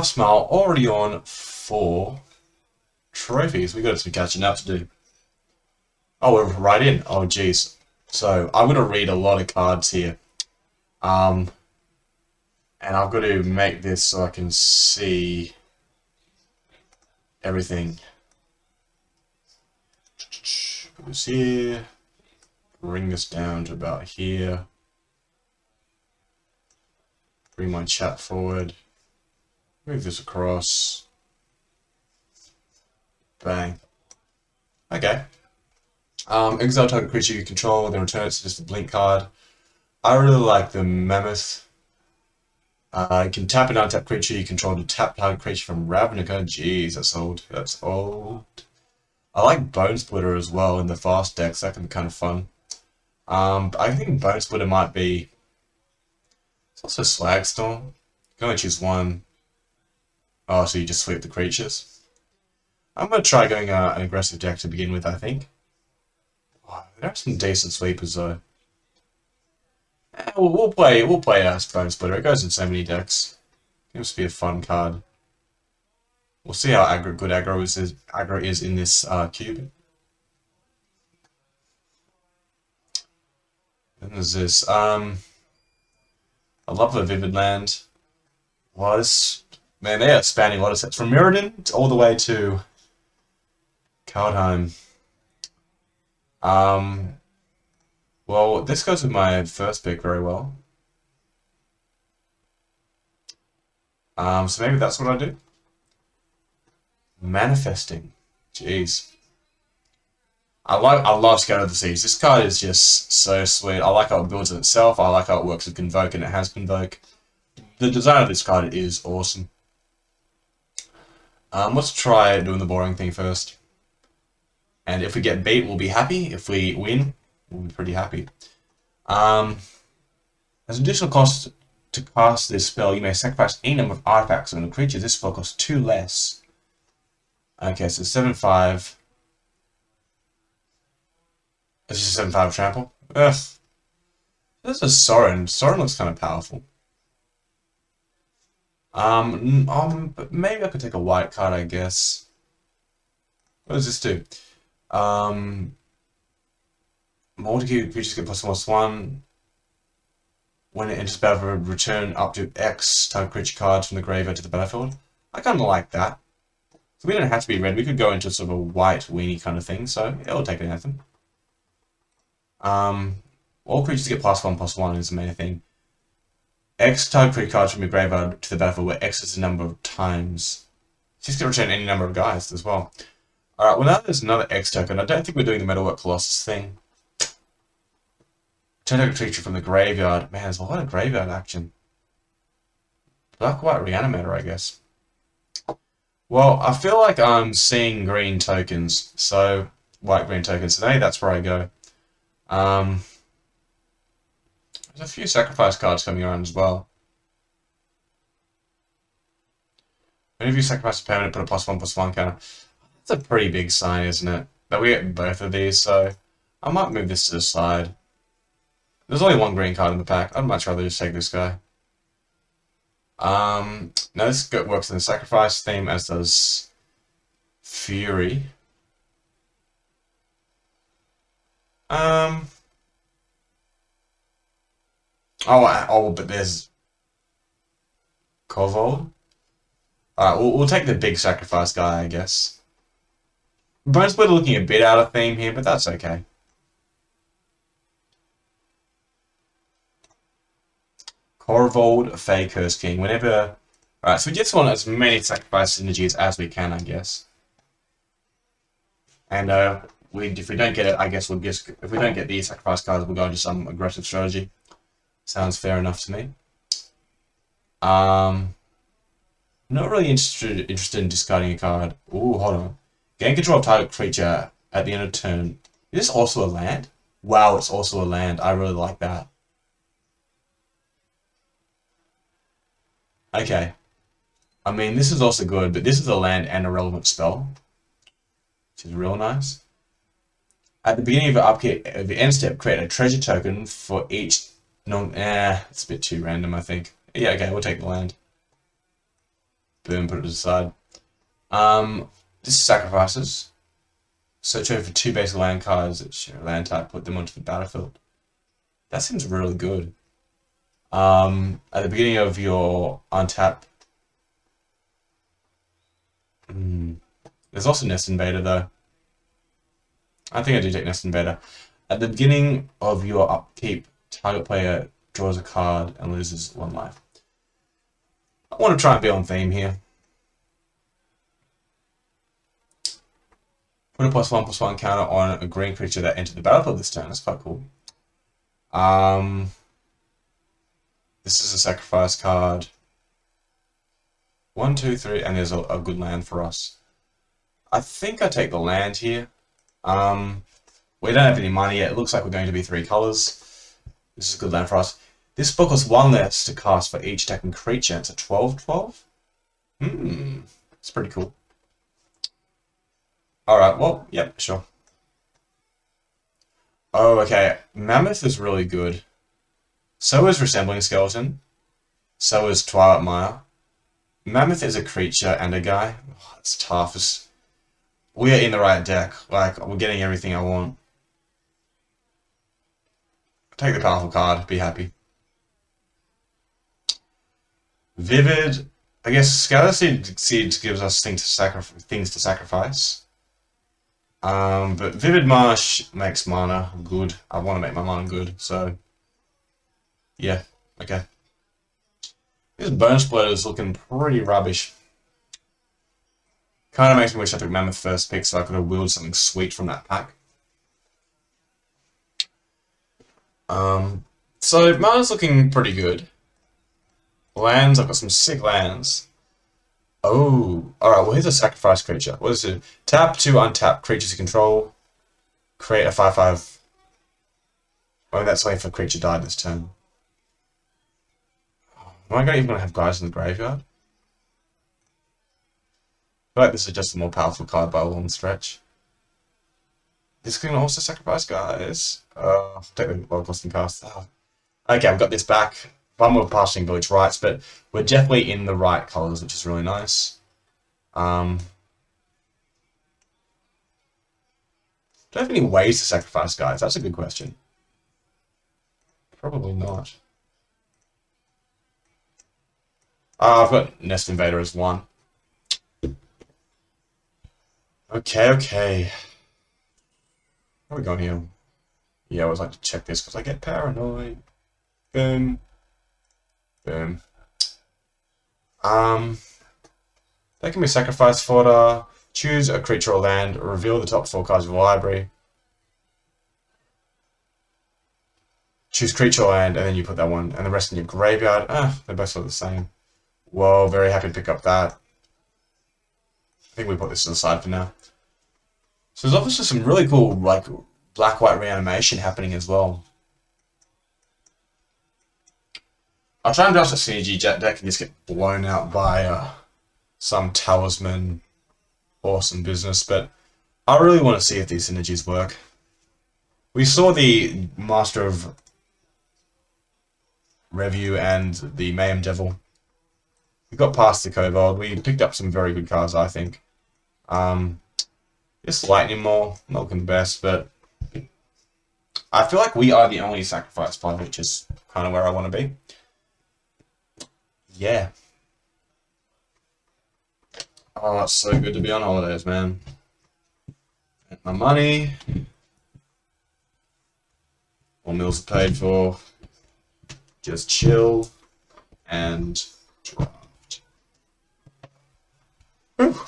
Smile already on 4 trophies. We got some catching up to do. Oh, we're right in. Oh, geez. So I'm gonna read a lot of cards here. Um, and I've got to make this so I can see everything. Put this here. Bring this down to about here. Bring my chat forward. Move this across. Bang. Okay. Exile target creature you control, then return it to just a blink card. I really like the Mammoth. You can tap an untapped creature you control to tap target creature from Ravnica. Jeez, that's old. That's old. I like Bone Splitter as well in the fast decks. That can be kind of fun. I think Bone Splitter might be. It's also Slagstorm. You can only choose one. Oh, so you just sweep the creatures. I'm gonna try going an aggressive deck to begin with. I think. Oh, there are some decent sweepers though. We'll play Bone Splitter. It goes in so many decks. It must be a fun card. We'll see how good aggro is in this cube. Then there's this. I love the Vivid Land. Well, this man, they are spanning a lot of sets from Mirrodin all the way to Kaldheim. Well, this goes with my first pick very well. So maybe that's what I do. Manifesting. Jeez. I love Scatter the Seas. This card is just so sweet. I like how it builds in itself. I like how it works with Convoke, and it has Convoke. The design of this card is awesome. Let's try doing the boring thing first. And if we get beat, we'll be happy. If we win, we'll be pretty happy. As an additional cost to cast this spell, you may sacrifice any number of artifacts on a creature. This spell costs 2 less. Okay, so 7/5. This is a 7/5 trample. Ugh. This is Sorin. Sorin looks kind of powerful. But maybe I could take a white card, I guess. What does this do? Multi creatures get +1/+1. When it enters battle, return up to X target creature cards from the graveyard to the battlefield. I kind of like that. So we don't have to be red. We could go into sort of a white weenie kind of thing. So yeah, we'll take an anthem. All creatures get +1/+1 is the main thing. X target creature cards from your graveyard to the battlefield, where X is the number of times. She's going to return any number of guys as well. Alright, well now there's another X token. I don't think we're doing the Metalwork Colossus thing. Return target creature from the graveyard. Man, there's a lot of graveyard action. Black White Reanimator, I guess. Well, I feel like I'm seeing green tokens. So, white-green tokens. So maybe that's where I go. There's a few sacrifice cards coming around as well. Whenever you sacrifice a permanent, put a +1/+1 counter. That's a pretty big sign, isn't it? That we get both of these, so I might move this to the side. There's only one green card in the pack. I'd much rather just take this guy. Now this works in the sacrifice theme, as does Fury. But there's Kovold. Alright, we'll take the big sacrifice guy, I guess. Bone Splitter looking a bit out of theme here, but that's okay. Korvold, Fey, Curse King. Whenever... Alright, so we just want as many sacrifice synergies as we can, I guess. And if we don't get it, I guess we'll just... If we don't get these sacrifice cards, we'll go into some aggressive strategy. Sounds fair enough to me. Not really interested in discarding a card. Ooh, hold on. Gain control of target creature at the end of turn. Is this also a land? Wow, it's also a land. I really like that. Okay. I mean, this is also good, but this is a land and a relevant spell, which is real nice. At the beginning of the upkeep, of the end step, create a treasure token for each. No, it's a bit too random, I think. Yeah, okay, we'll take the land. Boom, put it aside. This is sacrifices. Search over 2 basic land cards that share a land type, put them onto the battlefield. That seems really good. At the beginning of your untap, there's also Nest Invader though. I think I do take Nest Invader. At the beginning of your upkeep, target player draws a card and loses 1 life. I want to try and be on theme here. Put a +1/+1 counter on a green creature that entered the battlefield this turn. That's quite cool. This is a sacrifice card. 1, 2, 3, and there's a good land for us. I think I take the land here. We don't have any money yet. It looks like we're going to be 3 colors. This is a good land for us. This book costs 1 less to cast for each attacking creature. It's a 12/12. It's pretty cool. Alright, well, yep, sure. Oh, okay. Mammoth is really good. So is Resembling Skeleton. So is Twilight Mire. Mammoth is a creature and a guy. Oh, it's tough. We are in the right deck. Like, we're getting everything I want. Take the powerful card. Be happy. Vivid. I guess Scatter Seeds gives us things to sacrifice. But Vivid Marsh makes mana good. I want to make my mana good, so yeah, okay. This Bone Splitter is looking pretty rubbish. Kind of makes me wish I took Mammoth first pick so I could have willed something sweet from that pack. So mana's looking pretty good. Lands, I've got some sick lands. Oh, alright, well here's a sacrifice creature. What is it? Tap to untap creatures you control. Create a 5/5. Oh, that's only if a creature died this turn. Am I even going to have guys in the graveyard? I feel like this is just a more powerful card by a long stretch. This can also sacrifice guys. Take the Log Costing Cast. Oh. Okay, I've got this back. One more passing Village Rights, but we're definitely in the right colours, which is really nice. Do I have any ways to sacrifice guys? That's a good question. Probably not. I've got Nest Invader as 1. Okay. Where are we going here? Yeah, I always like to check this because I get paranoid. Boom. Boom. That can be sacrifice fodder. Choose a creature or land. Reveal the top 4 cards of the library. Choose creature or land, and then you put that one, and the rest in your graveyard. They both look the same. Whoa, very happy to pick up that. I think we put this to the side for now. So there's obviously some really cool, like, black-white reanimation happening as well. I'll try and draft a CG jet deck and just get blown out by some talisman or some business, but I really want to see if these synergies work. We saw the Master of Review and the Mayhem Devil. We got past the Kobold. We picked up some very good cards, I think. Just Lightning Maul, not looking the best, but I feel like we are the only sacrifice fund, which is kind of where I want to be. Yeah. Oh, it's so good to be on holidays, man. Get my money. All meals are paid for. Just chill and draft. Whew.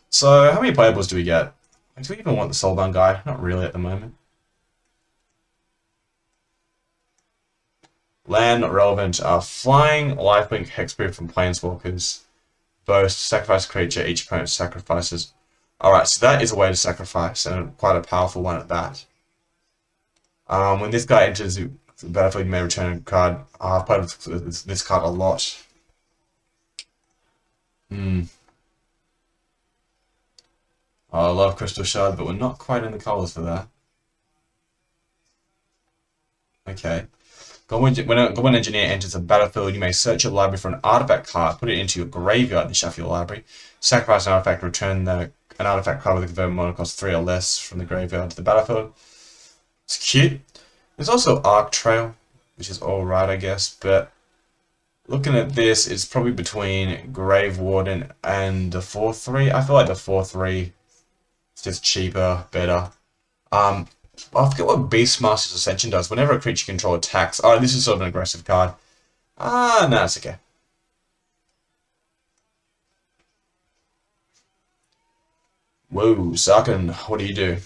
So, how many playables do we get? Do we even want the Soulbound guy? Not really at the moment. Land, not relevant. Flying, lifelink, hexproof from Planeswalkers. Both sacrifice a creature, each opponent sacrifices. Alright, so that is a way to sacrifice, and quite a powerful one at that. When this guy enters the battlefield, you may return a card. I've played with this card a lot. Oh, I love Crystal Shard, but we're not quite in the colours for that. Okay. When a Goblin Engineer enters the battlefield, you may search your library for an artifact card, put it into your graveyard, and shuffle your library. Sacrifice an artifact, return an artifact card with a converted mana cost 3 or less from the graveyard to the battlefield. It's cute. There's also Arc Trail, which is alright, I guess, but looking at this, it's probably between Grave Warden and the 4-3. I feel like the 4-3 is just cheaper, better. I forget what Beastmaster's Ascension does. Whenever a creature you control attacks... Oh, this is sort of an aggressive card. No, it's okay. Whoa, Sarkin, what do you do?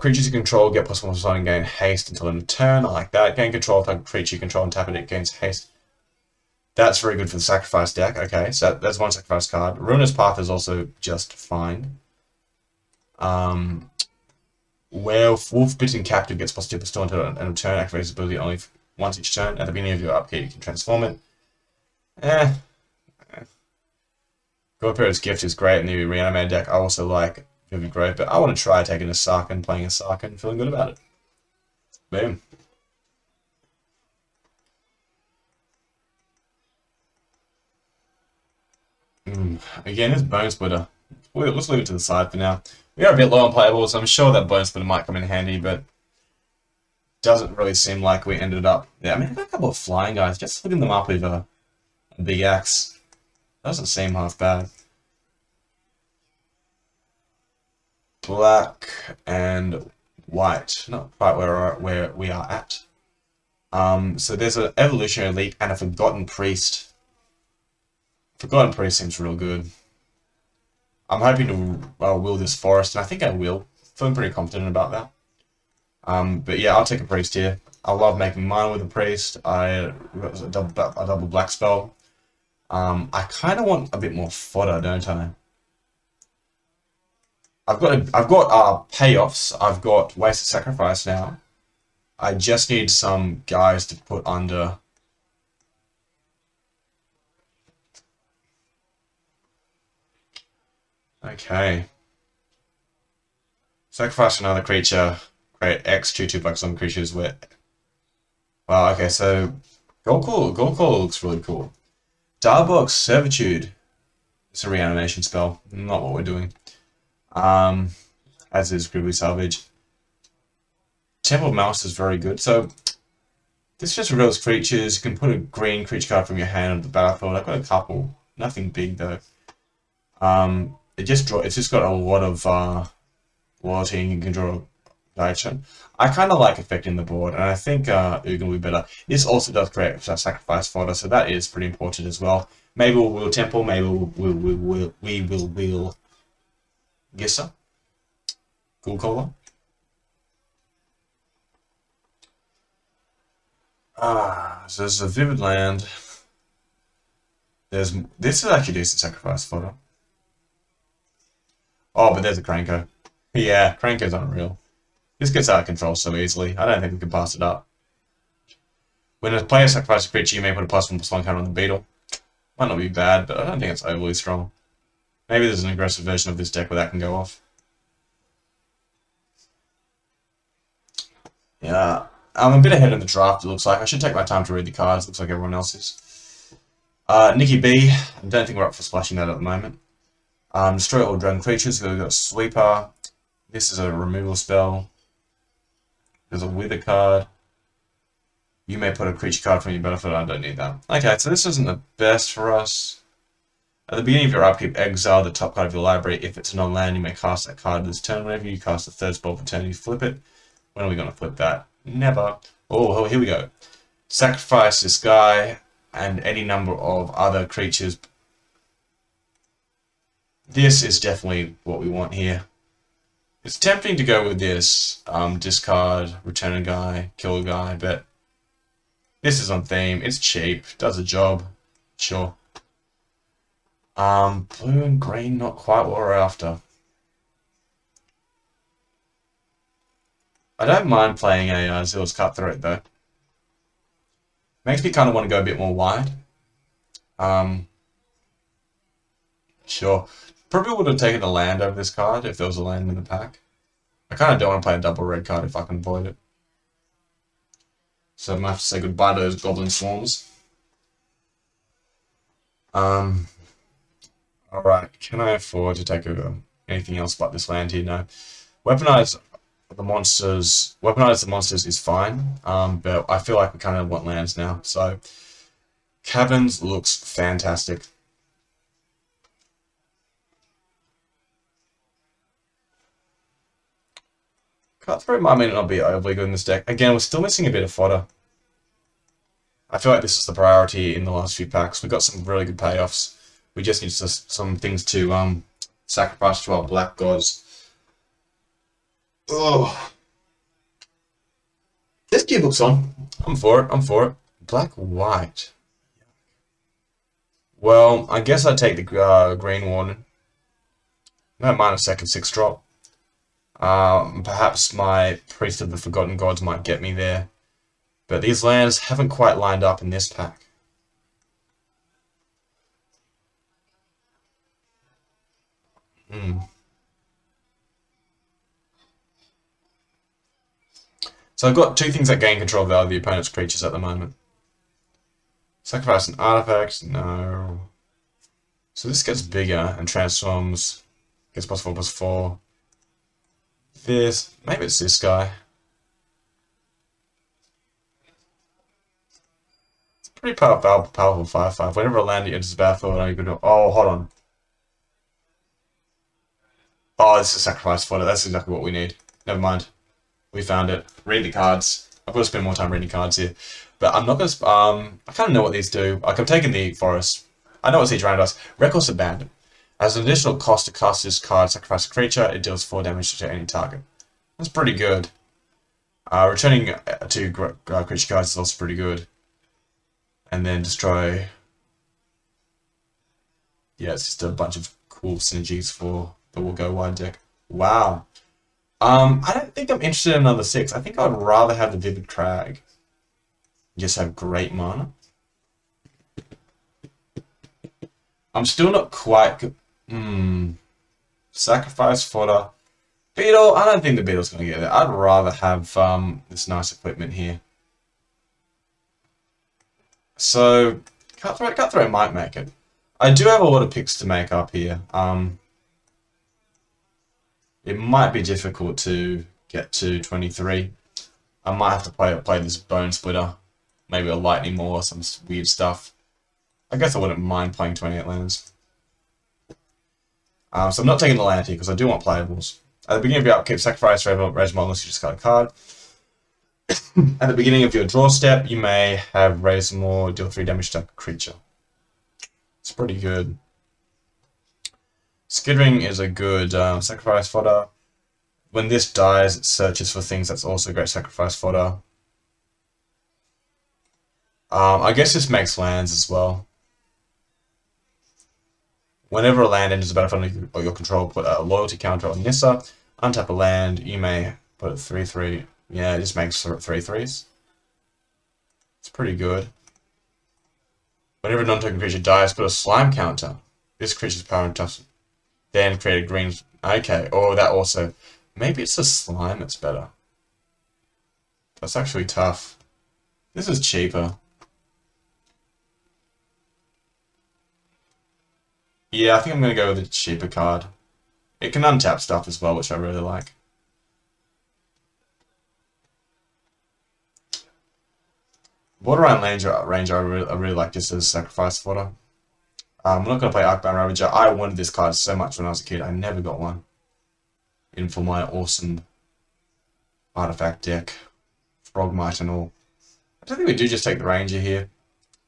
Creatures you control get +1/+1 and gain haste until end of turn. I like that. Gain control of a creature you control and tap it gains haste. That's very good for the sacrifice deck. Okay, so that's one sacrifice card. Ruinous Path is also just fine. Wolf-Bitten Captive gets +2/+2 until end of turn. Activates ability only once each turn. At the beginning of your upkeep, you can transform it. Godparent's Gift is great in the reanimated deck. I also like Vivid Growth, but I want to try taking a Sarkin, playing a Sarkin, feeling good about it. Boom. Again, this Bone Splitter. Let's leave it to the side for now. We are a bit low on playables, so I'm sure that Bone Splitter might come in handy, but doesn't really seem like we ended up... Yeah, I mean, I've got a couple of flying guys. Just looking them up with a big axe. Doesn't seem half bad. Black and white. Not quite where we are at. So there's an Evolutionary Leap and a Forgotten Priest. Forgotten Priest seems real good. I'm hoping to will this Forest, and I think I will. Feeling pretty confident about that. But yeah, I'll take a Priest here. I love making mine with a Priest. I got a double black spell. I kind of want a bit more fodder, don't I? I've got payoffs. I've got Wasted Sacrifice now. I just need some guys to put under. Okay. Sacrifice another creature. Create X 2/2 black on creatures with. Wow. Okay. So Gold Call looks really cool. Darbox Servitude. It's a reanimation spell. Not what we're doing. As is Gribbly Salvage. Temple of Mouse is very good. So this just reveals creatures. You can put a green creature card from your hand on the battlefield. I've got a couple. Nothing big though. It's just got a lot of loyalty, and you can draw direction. I kind of like affecting the board, and I think Ugin will be better. This also does create sacrifice fodder, so that is pretty important as well. Maybe we'll Temple, maybe we will Gissa. Cool caller. So there's a Vivid Land. This is actually decent sacrifice fodder. Oh, but there's a Cranko. Yeah, Cranko's unreal. This gets out of control so easily. I don't think we can pass it up. When a player sacrifices a creature, you may put a +1/+1 counter on the beetle. Might not be bad, but I don't think it's overly strong. Maybe there's an aggressive version of this deck where that can go off. Yeah, I'm a bit ahead in the draft, it looks like. I should take my time to read the cards. Looks like everyone else is. Nikki B. I don't think we're up for splashing that at the moment. Destroy all dragon creatures. We've got Sweeper. This is a removal spell. There's a Wither card. You may put a creature card from your battlefield. I don't need that. Okay, so this isn't the best for us. At the beginning of your upkeep, exile the top card of your library. If it's non-land, you may cast that card this turn. Whenever you cast a third spell for turn, you flip it. When are we going to flip that? Never. Oh, here we go. Sacrifice this guy and any number of other creatures. This is definitely what we want here. It's tempting to go with this. Discard, return a guy, kill a guy, but this is on theme. It's cheap. Does the job. Sure. Blue and green, not quite what we're after. I don't mind playing a Zill's Cutthroat though. Makes me kind of want to go a bit more wide. Sure. Probably would have taken a land over this card if there was a land in the pack. I kind of don't want to play a double red card if I can avoid it. So I'm gonna have to say goodbye to those goblin swarms. Alright, can I afford to take over anything else but this land here? No. Weaponize the monsters is fine, but I feel like we kind of want lands now. So, Caverns looks fantastic. Cutthroat might not be overly good in this deck. Again, we're still missing a bit of fodder. I feel like this is the priority in the last few packs. We got some really good payoffs. We just need some things to sacrifice to our black gods. Oh, this cube looks on. I'm for it. I'm for it. Black white. Well, I guess I'd take the green warden. I don't mind a second 6-drop. Perhaps my Priest of the Forgotten Gods might get me there. But these lands haven't quite lined up in this pack. So I've got two things that gain control of the opponent's creatures at the moment. Sacrifice an artifact? No. So this gets bigger and transforms. Gets +4/+4. This. Maybe it's this guy. It's a pretty powerful 5/5. Whenever a land enters the battlefield, I'm going to. Oh, hold on. Oh, this is sacrifice fodder. That's exactly what we need. Never mind. We found it. Read the cards. I've got to spend more time reading cards here. But I'm not going to... I kind of know what these do. Like, I'm taking the forest. I know what each round does. Reckless Abandon. As an additional cost to cast this card, sacrifice a creature, it deals 4 damage to any target. That's pretty good. Returning 2 creature cards is also pretty good. And then destroy... Yeah, it's just a bunch of cool synergies for the Will Go Wide deck. Wow. I don't think I'm interested in another 6. I think I'd rather have the Vivid Crag. Just have great mana. I'm still not quite... Sacrifice fodder. Beetle, I don't think the Beetle's going to get there. I'd rather have this nice equipment here. So, Cutthroat might make it. I do have a lot of picks to make up here. It might be difficult to get to 23. I might have to play this Bone Splitter. Maybe a Lightning Maul or some weird stuff. I guess I wouldn't mind playing 28 lands. So I'm not taking the land here because I do want playables. At the beginning of your upkeep, sacrifice Regiment unless you discard a card. At the beginning of your draw step, you may have raise more, deal 3 damage to a creature. It's pretty good. Skittering is a good sacrifice fodder. When this dies, it searches for things. That's also great sacrifice fodder. I guess this makes lands as well. Whenever a land enters the battlefield or your control, put a loyalty counter on Nissa. Untap a land, you may put a 3/3. Yeah, it just makes 3/3s. It's pretty good. Whenever a non-token creature dies, put a slime counter. This creature's power and tough. Then create a green... Okay, oh, that also... Maybe it's a slime that's better. That's actually tough. This is cheaper. Yeah, I think I'm going to go with a cheaper card. It can untap stuff as well, which I really like. Borderline Ranger I really like just as sacrifice fodder. I'm not going to play Arcbound Ravager. I wanted this card so much when I was a kid. I never got one. In for my awesome artifact deck. Frogmite and all. I don't think we do just take the Ranger here.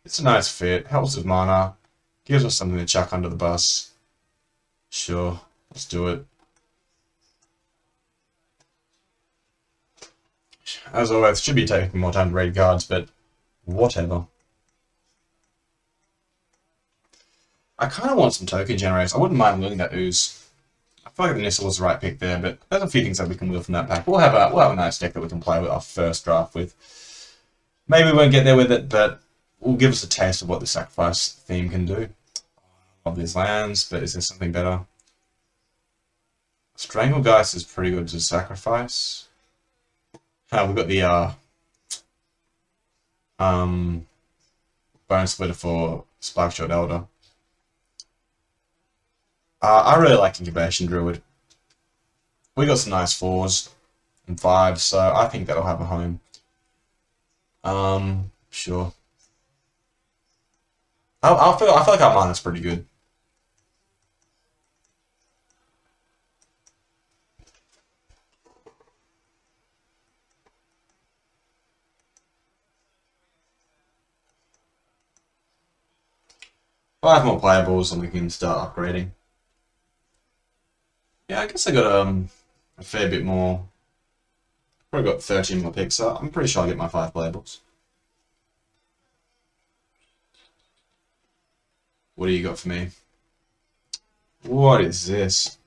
It's a nice fit. Helps with mana. Gives us something to chuck under the bus. Sure. Let's do it. As always, should be taking more time to read cards, but whatever. I kind of want some token generators. I wouldn't mind wheeling that Ooze. I feel like the Nissa was the right pick there, but there's a few things that we can wheel from that pack. We'll have a nice deck that we can play with our first draft with. Maybe we won't get there with it, but will give us a taste of what the sacrifice theme can do. Love these lands, but is there something better? Stranglegeist is pretty good to sacrifice. We've got the Um, Bone Splitter for Spark Shot Elder. I really like Incubation Druid. We got some nice 4s and 5s, so I think that'll have a home. Sure. I feel like our mana's pretty good. Five more playables and we can start upgrading. Yeah, I guess I got a fair bit more. Probably got 13 more picks, so I'm pretty sure I'll get my 5 playables. What do you got for me? What is this?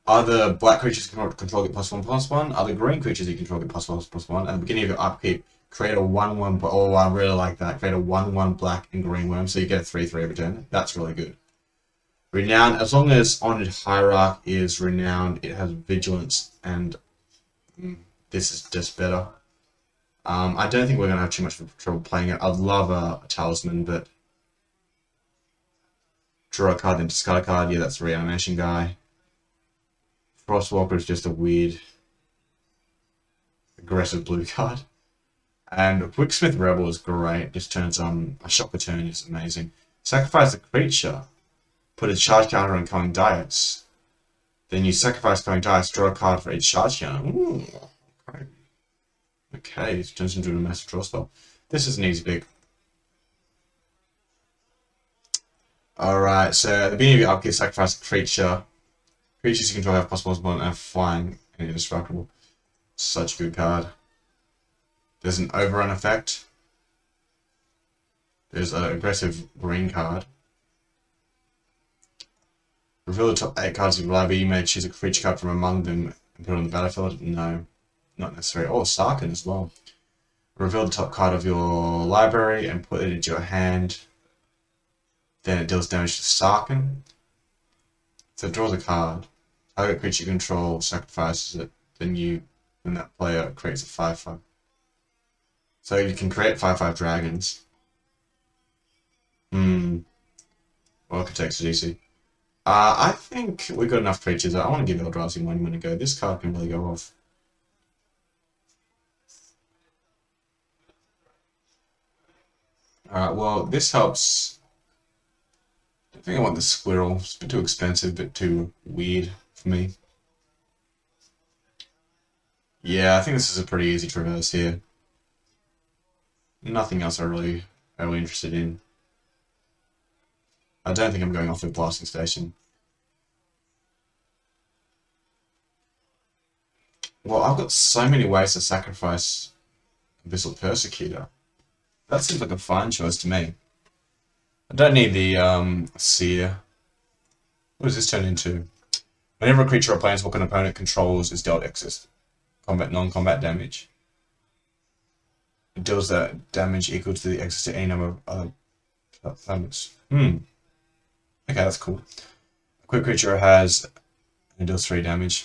Other black creatures you control get +1/+1. Other green creatures you control get +1/+1. At the beginning of your upkeep, create a 1/1. Oh, I really like that. Create a 1/1 black and green worm, so you get a 3/3 every turn. That's really good. Renowned, as long as Honored Hierarch is renowned, it has vigilance, and this is just better. I don't think we're going to have too much trouble playing it. I'd love a talisman, but draw a card, then discard a card. Yeah, that's the reanimation guy. Frostwalker is just a weird, aggressive blue card. And Quicksmith Rebel is great. Just turns on a shocker turn is amazing. Sacrifice a creature. Put a charge counter on Coming Diets. Then you sacrifice Coming Diets, draw a card for each charge counter. Ooh, great. Okay, it turns into a massive draw spell. This is an easy pick. Alright, so at the beginning of your upkeep, sacrifice a creature. Creatures you control have +1/+1 and flying and indestructible. Such a good card. There's an overrun effect. There's an aggressive green card. Reveal the top 8 cards of your library. You may choose a creature card from among them and put it on the battlefield. No, not necessary. Oh, Sarkhan as well. Reveal the top card of your library and put it into your hand. Then it deals damage to Sarkhan. So it draws a card. Target creature you control sacrifices it. Then that player creates a 5/5. So you can create 5/5 dragons. Architects DC. I think we got enough creatures. I want to give Eldrazi one minute go. This card can really go off. Alright, well, this helps. I think I want the squirrel. It's a bit too expensive, a bit too weird for me. Yeah, I think this is a pretty easy traverse here. Nothing else I'm really interested in. I don't think I'm going off the blasting station. Well, I've got so many ways to sacrifice Abyssal Persecutor. That seems like a fine choice to me. I don't need the Seer. What does this turn into? Whenever a creature or planeswalker an opponent controls is dealt excess combat, non-combat damage. It deals that damage equal to the excess to any number of other elements. Okay, that's cool. A quick creature has it deals 3 damage.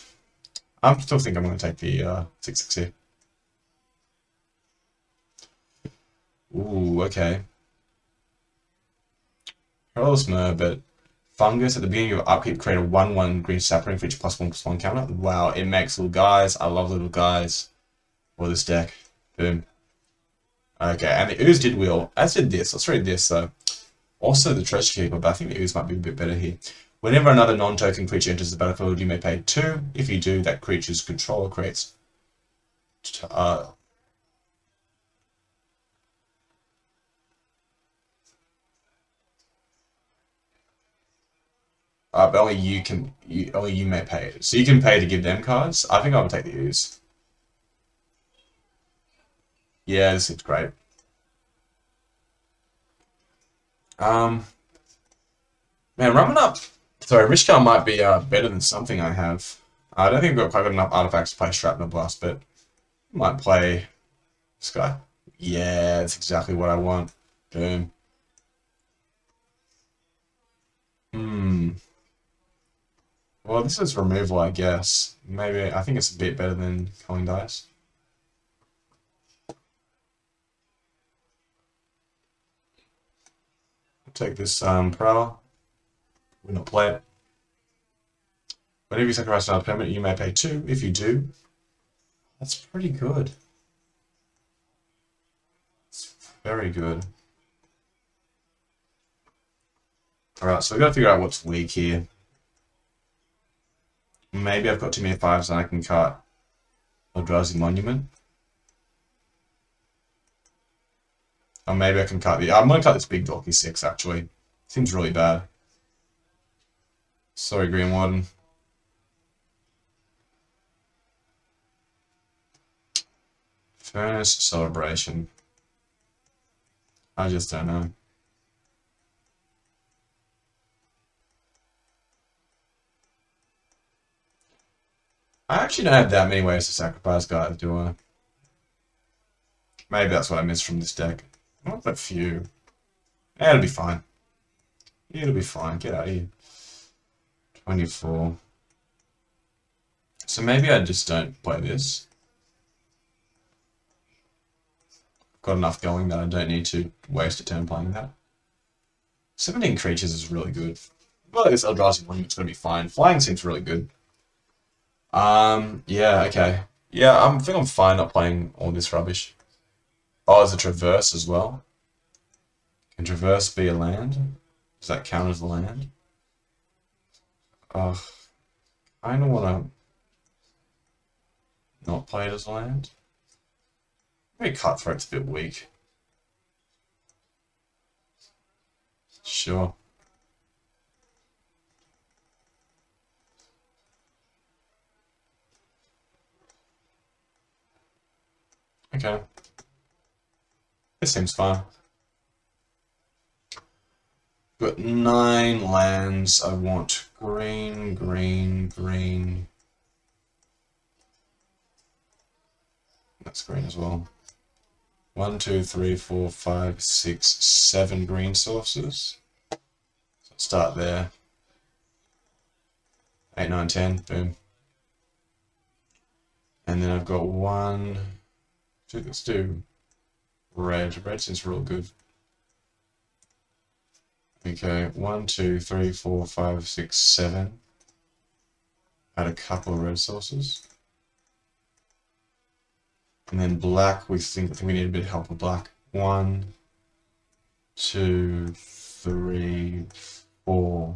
I still think I'm going to take the 6/6 here. Ooh, okay. Perilous Mer, but Fungus at the beginning of upkeep create a 1/1 green sapling for each +1/+1 counter. Wow, it makes little guys. I love little guys for this deck. Boom. Okay, and the Ooze did wheel. As did this. Let's read this though. Also the Treasure Keeper, but I think the Ooze might be a bit better here. Whenever another non-token creature enters the battlefield, you may pay 2. If you do, that creature's controller creates but only you may pay it. So you can pay to give them cards. I think I would take the Ooze. Yeah, this seems great. Man, Rumming Up. Sorry, Rishkar might be better than something I have. I don't think I've got quite enough artifacts to play Shrapnel Blast, but I might play this guy. Yeah, that's exactly what I want. Boom. Well, this is removal, I guess. Maybe I think it's a bit better than Culling Dice. Take this Prower. We'll not play it. Whenever you sacrifice another permanent, you may pay 2. If you do, that's pretty good. It's very good. Alright, so we've got to figure out what's weak here. Maybe I've got too many 5s and I can cut a Drowsy Monument. Or maybe I can cut the... I'm going to cut this big Dorky 6, actually. Seems really bad. Sorry, Green Warden. Furnace Celebration. I just don't know. I actually don't have that many ways to sacrifice guys, do I? Maybe that's what I missed from this deck. Not that few. Yeah, it'll be fine. It'll be fine. Get out of here. 24. So maybe I just don't play this. Got enough going that I don't need to waste a turn playing that. 17 creatures is really good. Well, this Eldrazi Monument's gonna be fine. Flying seems really good. Yeah, okay. Yeah, I think I'm fine not playing all this rubbish. Oh, there's a Traverse as well. Can Traverse be a land? Does that count as a land? I kinda wanna not play it as a land. Maybe Cutthroat's a bit weak. Sure. Okay. This seems fine. Got 9 lands. I want green, green, green. That's green as well. 1, 2, 3, 4, 5, 6, 7 green sources. So start there. 8, 9, 10. Boom. And then I've got 1. Let's do red. Red seems real good. Okay, 1, 2, 3, 4, 5, 6, 7. Add a couple of red sources. And then black, I think we need a bit of help with black. 1, 2, 3, 4.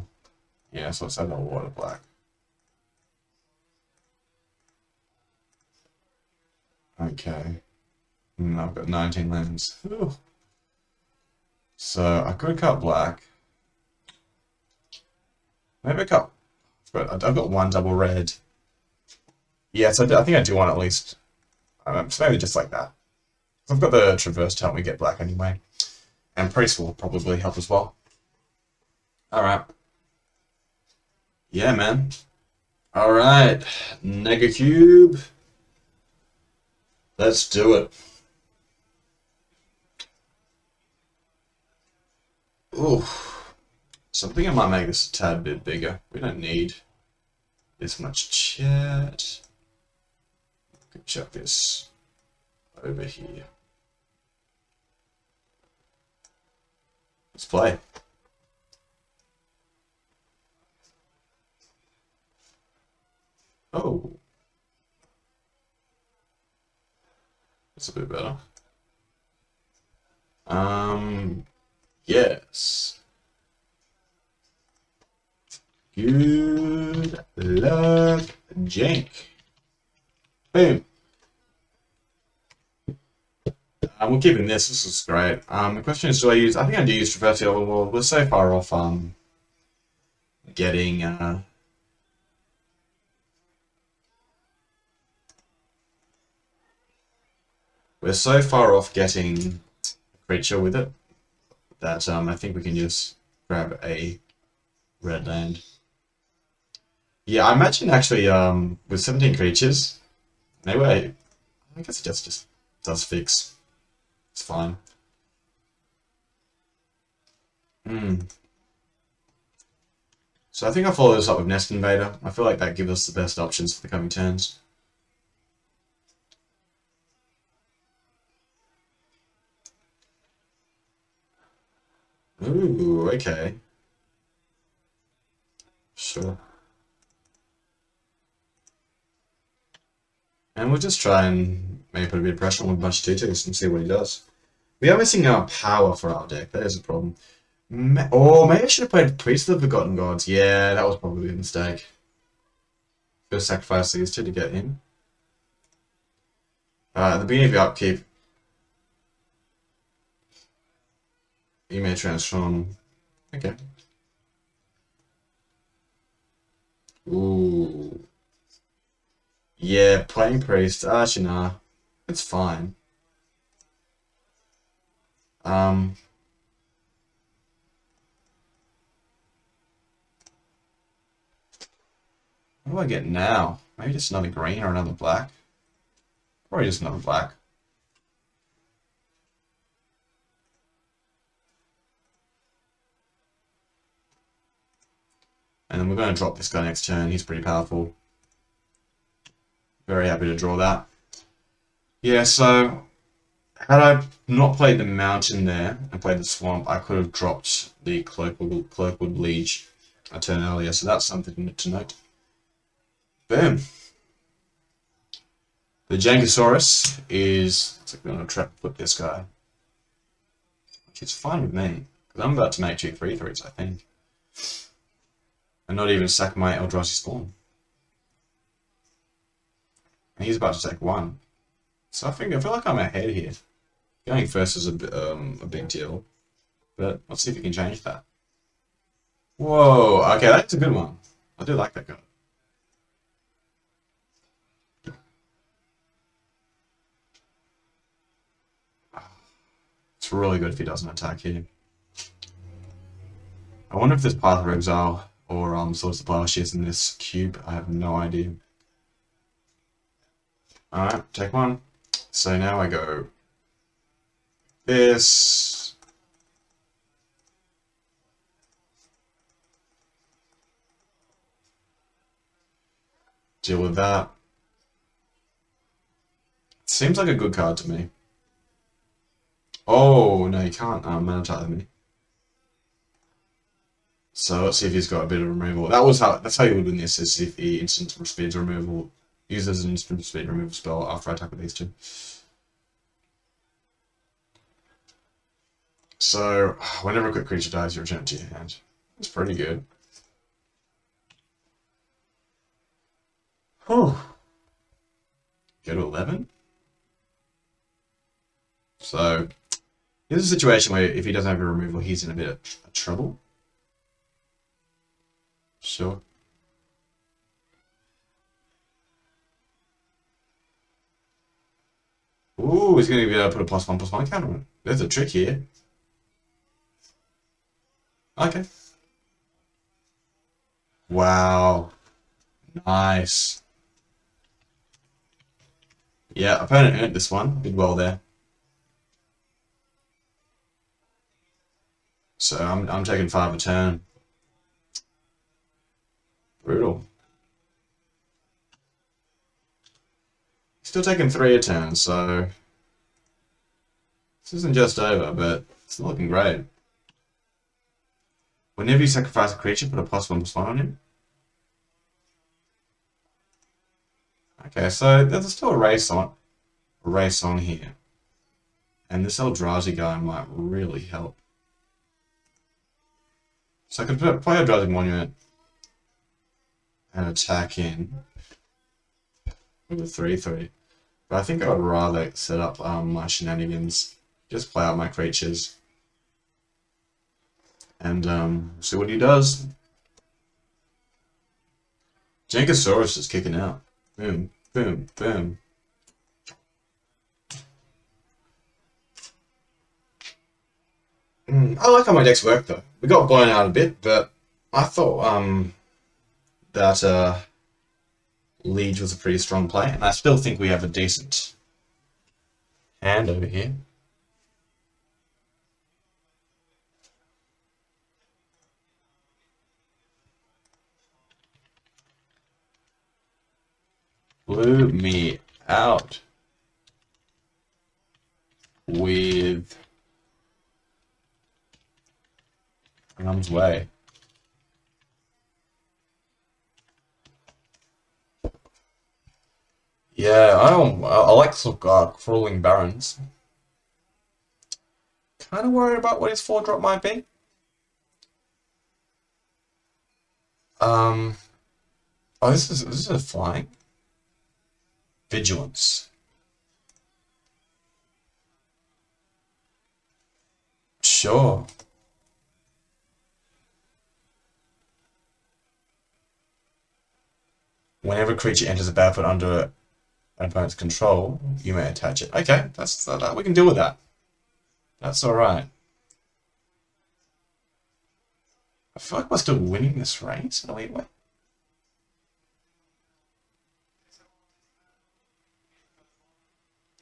Yeah, so let's add a lot of black. Okay. And I've got 19 lands. Ooh. So I could cut black. Maybe I cut. But I've got 1 double red. Yes, I think I do want at least. So maybe just like that. I've got the Traverse to help me get black anyway. And Priest will probably help as well. Alright. Yeah, man. Alright. Nega Cube. Let's do it. Ooh. So I think I might make this a tad bit bigger. We don't need this much chat. Chuck this over here. Let's play. Oh. That's a bit better. Yes. Good luck, Jank. Boom. We're keeping this. This is great. The question is, do I use? I think I do use Traverse the Overworld. We're so far off. Getting. We're so far off getting a creature with it that I think we can just grab a red land. Yeah, I imagine actually with 17 creatures, maybe I guess it just does fix. It's fine. So I think I'll follow this up with Nest Invader. I feel like that gives us the best options for the coming turns. Ooh, okay. Sure. And we'll just try and maybe put a bit of pressure on with a bunch of T2s and see what he does. We are missing our power for our deck. That is a problem. Or maybe I should have played Priest of the Forgotten Gods. Yeah, that was probably a mistake. First sacrifice these two to get him. At the beginning of the upkeep, you may transform. Okay. Ooh. Yeah, playing Priest. Actually, nah. It's fine. Um. What do I get now? Maybe just another green or another black? Probably just another black. And then we're going to drop this guy next turn. He's pretty powerful. Very happy to draw that. Yeah, so had I not played the mountain there and played the swamp, I could have dropped the Cloakwood Liege a turn earlier. So that's something to note. Boom. The Jangosaurus is... Looks like we're going to try to put this guy. Which is fine with me. Because I'm about to make 2 3/3s, I think. And not even sack my Eldrazi Spawn. And he's about to take 1. So I feel like I'm ahead here. Going first is a big deal. But let's see if we can change that. Whoa, okay, that's a good one. I do like that guy. It's really good if he doesn't attack here. I wonder if there's Path of Exile or Source of Plowshares in this cube. I have no idea. Alright, take 1. So now I go this. Deal with that. Seems like a good card to me. Oh, no, you can't mana tap me. So let's see if he's got a bit of removal. That's how you would win this, is if he instant speeds removal uses an instant speed removal spell after I attack with these two. So whenever a quick creature dies, you return it to your hand. That's pretty good. Whew. Go to 11. So here's a situation where if he doesn't have a removal, he's in a bit of trouble. Sure. Ooh, he's going to be able to put a +1/+1 counter on it. There's a trick here. Okay. Wow. Nice. Yeah, opponent earned this one. Did well there. So I'm taking 5 a turn. Brutal. Still taking 3 a turn, so this isn't just over, but it's not looking great. Whenever you sacrifice a creature, put a +1/+1 on him. Okay, so there's still a race on here. And this Eldrazi guy might really help. So I could play Eldrazi Monument and attack in with a 3/3. But I think I would rather set up my shenanigans, just play out my creatures, and see what he does. Jangosaurus is kicking out. Boom, boom, boom. I like how my decks work though. We got blown out a bit, but I thought that Liege was a pretty strong play, and I still think we have a decent hand over here. Blew me out with harm's way. Yeah, I like sort of, crawling barons. Kind of worried about what his 4-drop might be. Um, oh, this is a flying vigilance. Sure. Whenever a creature enters the battlefield under an opponent's control, you may attach it. Okay, that's that. We can deal with that. That's all right. I feel like we're still winning this race in a weird way.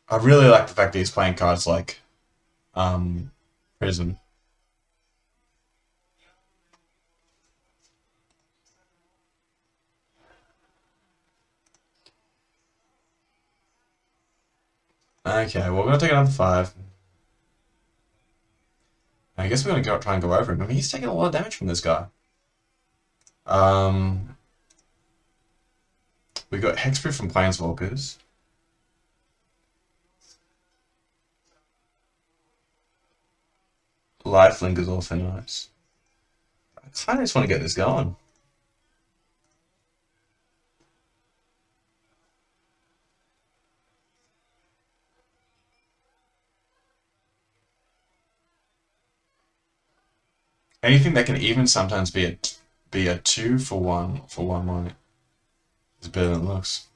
I really like the fact that he's playing cards like Prism. Okay, well, we're gonna take another 5. I guess we're gonna try and go over him. I mean, he's taking a lot of damage from this guy. Um, we got Hexproof from Planeswalkers. Lifelink is also nice. I kind of just want to get this going. Anything that can even sometimes be a 2 for 1 money is better than it looks.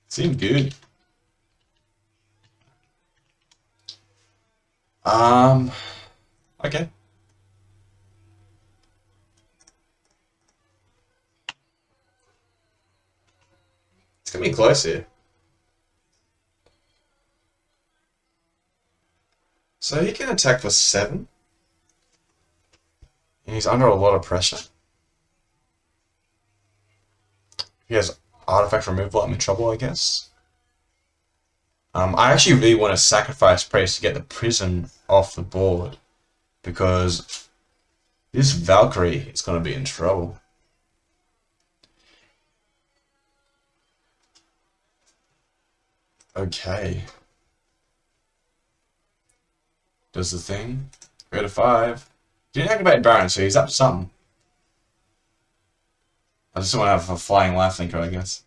Seemed good. Okay. It's gonna be close here. So he can attack for 7, and he's under a lot of pressure. He has artifact removal. I'm in trouble, I guess. I actually really want to sacrifice Priest to get the prison off the board, because this Valkyrie is going to be in trouble. Okay. Does the thing. Go to 5. He didn't activate Baron, so he's up to something. I just want to have a flying life thinker, I guess.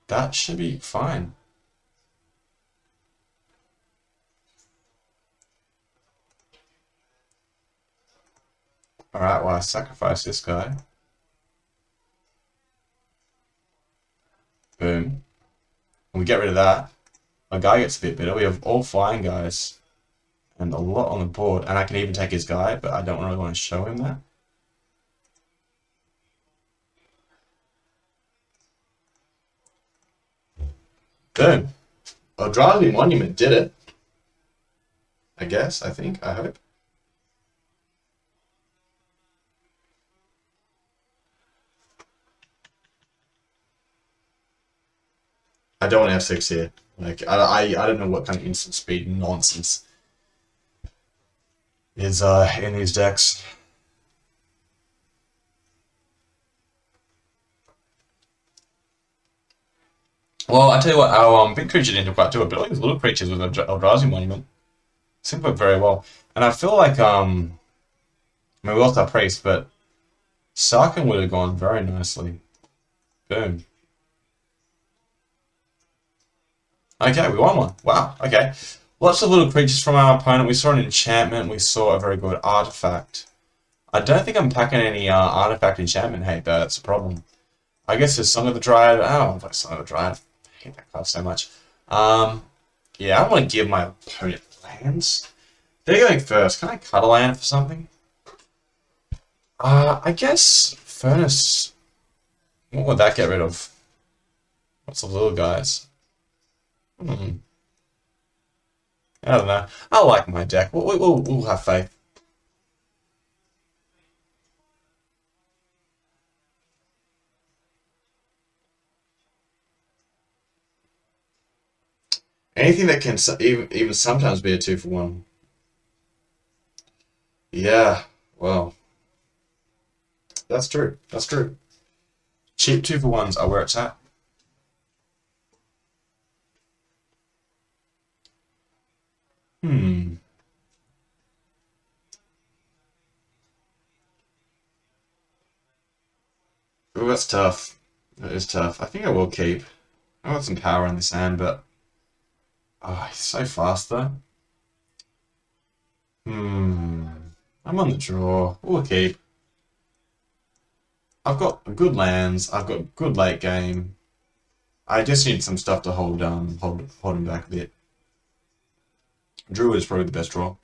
That should be fine. Alright, well, I sacrifice this guy. Boom. And we get rid of that. My guy gets a bit better. We have all flying guys. And a lot on the board. And I can even take his guy, but I don't really want to show him that. Boom. Eldrazi Monument did it. I guess, I think, I hope. I don't want F6 here. Like, I don't know what kind of instant speed nonsense is in these decks. Well, I tell you what, our big creature didn't do quite do it, but all these little creatures with Eldrazi Monument seem to work very well. And I feel like, I mean, we lost our priest, but Sarkin would have gone very nicely. Boom. Okay, we won one. Wow, okay. Lots of little creatures from our opponent. We saw an enchantment. We saw a very good artifact. I don't think I'm packing any artifact enchantment hate, though. That's a problem. I guess there's Song of the Dryad. I don't like Song of the Dryad. I hate that card so much. Yeah, I want to give my opponent lands. They're going first. Can I cut a land for something? I guess Furnace. What would that get rid of? What's the little guys? I don't know. I like my deck. We'll have faith. Anything that can even sometimes be a 2 for 1. Yeah, well, that's true. That's true. Cheap 2 for 1s are where it's at. Hmm. Oh, that's tough. That is tough. I think I will keep. I got some power in this hand, but oh, he's so fast though. Hmm. I'm on the draw. We'll keep. I've got good lands. I've got good late game. I just need some stuff to hold him back a bit. Druid is probably the best draw.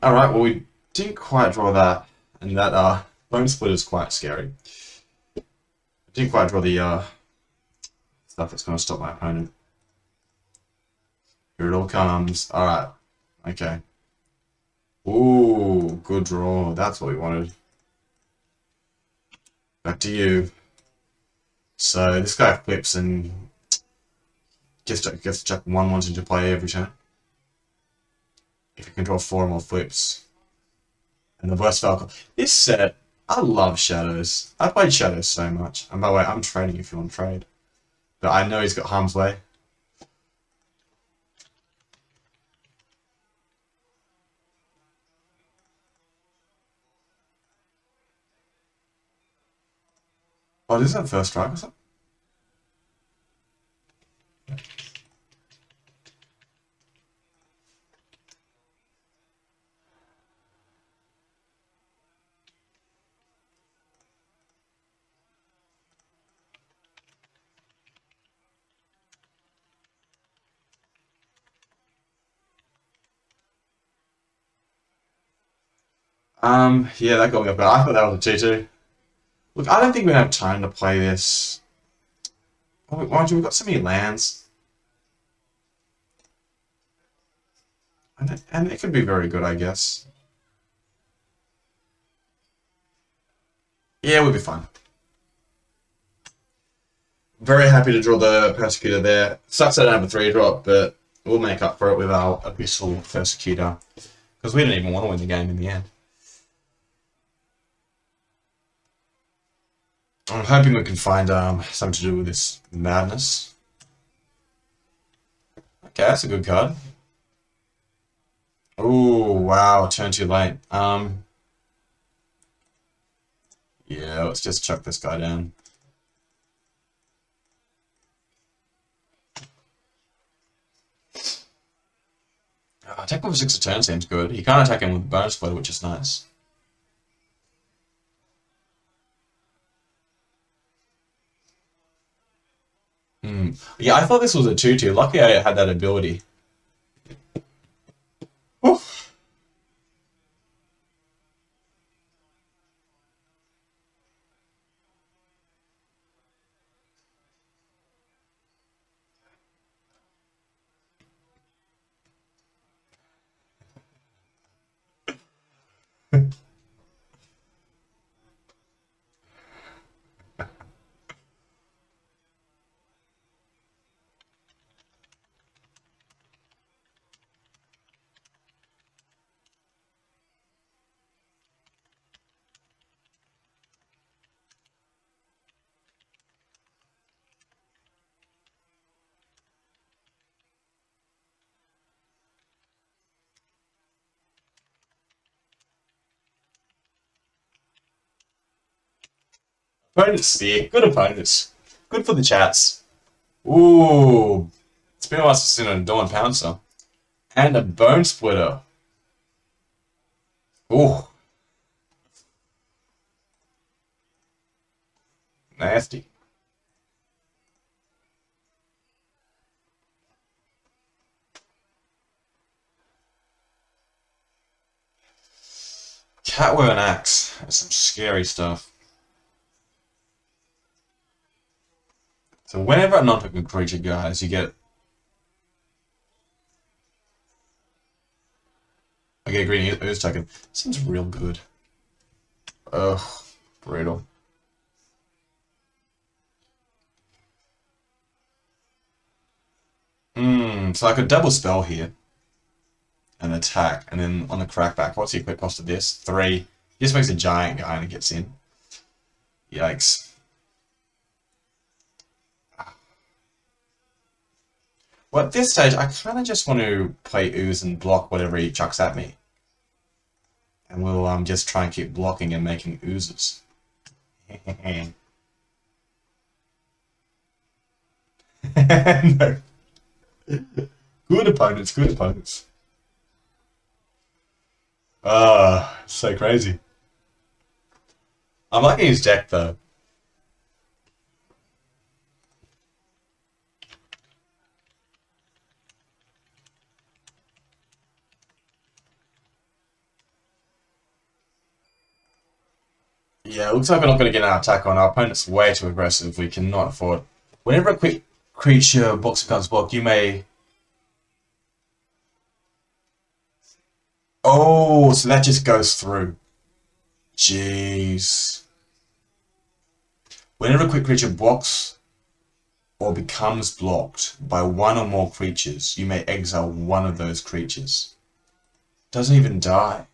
All right. Well, we didn't quite draw that, and that bone split is quite scary. I didn't quite draw the stuff that's going to stop my opponent. Here it all comes. All right. Okay. Ooh, good draw. That's what we wanted. Back to you. So this guy flips and gets to chuck 1/1s into play every turn. If you can draw 4 more flips. And the worst Falcon. This set, I love Shadows. I played Shadows so much. And by the way, I'm trading if you want to trade. But I know he's got Harm's Way. Oh, this is that first strike or something? Yeah, that got me up. But I thought that was a 2-2. Look, I don't think we have time to play this. Oh, mind you, we've got so many lands. And it could be very good, I guess. Yeah, we'll be fine. Very happy to draw the Persecutor there. Sucks I don't have a 3 drop, but we'll make up for it with our Abyssal Persecutor. Because we didn't even want to win the game in the end. I'm hoping we can find something to do with this madness. Okay, that's a good card. Oh wow, turn too late. Yeah, let's just chuck this guy down. Attack over 6 a turn seems good. You can't attack him with bonus flow, which is nice. Yeah, I thought this was a 2-2. Lucky I had that ability. Oof. Opponents sick. Good opponents. Good for the chats. Ooh. It's been a while since I've seen a Dawn Pouncer. And a Bone Splitter. Ooh. Nasty. Cat with an axe. That's some scary stuff. So whenever a non-token creature dies, you get... I get a green ooze token. Seems real good. Ugh, brutal. So I could double spell here and attack, and then on the crackback, what's the equip cost of this? 3. He just makes a giant guy and it gets in. Yikes. Well, at this stage, I kind of just want to play ooze and block whatever he chucks at me. And we'll just try and keep blocking and making oozes. No. Good opponents, good opponents. Ah, so crazy. I'm liking his deck though. Yeah, it looks like we're not going to get an attack on. Our opponent's way too aggressive. We cannot afford. Whenever a quick creature box becomes blocked, you may... Oh, so that just goes through. Jeez. Whenever a quick creature blocks or becomes blocked by one or more creatures, you may exile one of those creatures. Doesn't even die.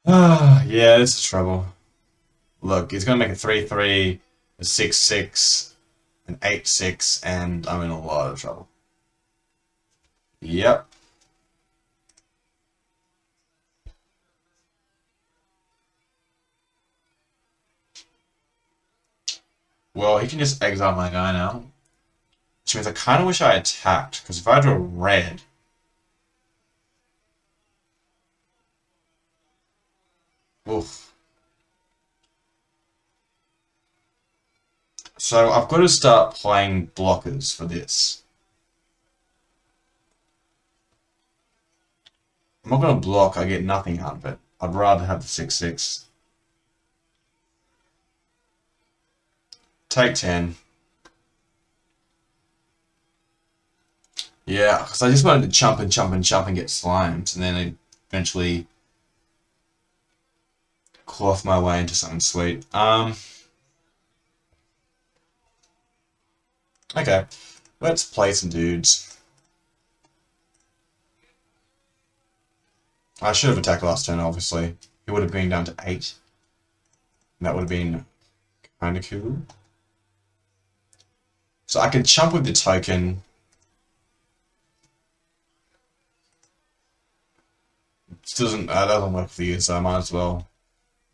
Ah, yeah, this is trouble. Look, he's going to make a 3/3, a 6/6, an 8/6, and I'm in a lot of trouble. Yep. Well, he can just exile my guy now. Which means I kind of wish I attacked, because if I draw red... Oof. So I've got to start playing blockers for this. I'm not going to block, I get nothing out of it. I'd rather have the 6/6. Take 10. Yeah, because I just wanted to chump and chump and chump and get slimes, and then eventually cloth my way into something sweet. Okay, let's play some dudes. I should have attacked last turn, obviously. He would have been down to 8. And that would have been kind of cool. So I could chump with the token. It doesn't work for you, so I might as well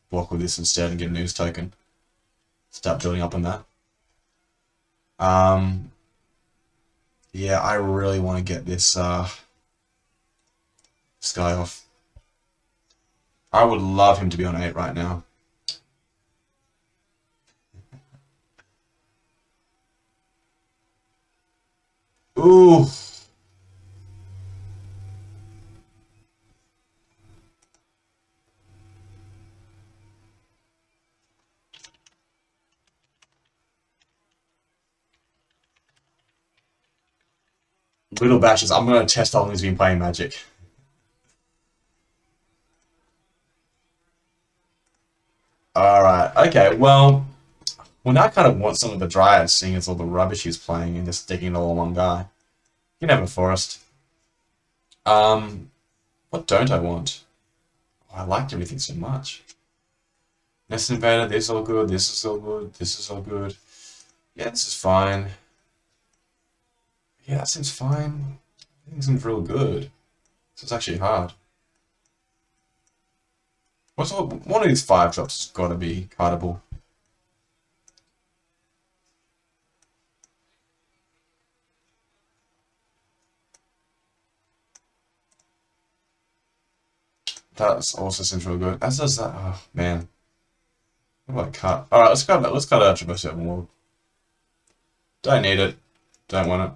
block with this instead and get a news token. Start building up on that. Yeah, I really want to get this guy off. I would love him to be on 8 right now. Ooh. Little bashes. I'm going to test how long he's been playing Magic. Alright, okay, well, now I kind of want some of the Dryads, seeing as all the rubbish he's playing and just sticking it all on one guy. You can have a Forest. What don't I want? Oh, I liked everything so much. Nest Invader, this is all good, this is all good, this is all good. Yeah, this is fine. Yeah, that seems fine. Everything seems real good. So it's actually hard. One of these 5 drops has got to be cardable. That's also seems real good. As does that. Oh man, what about cut? All right, let's cut. Let's cut out Traverse World. Don't need it. Don't want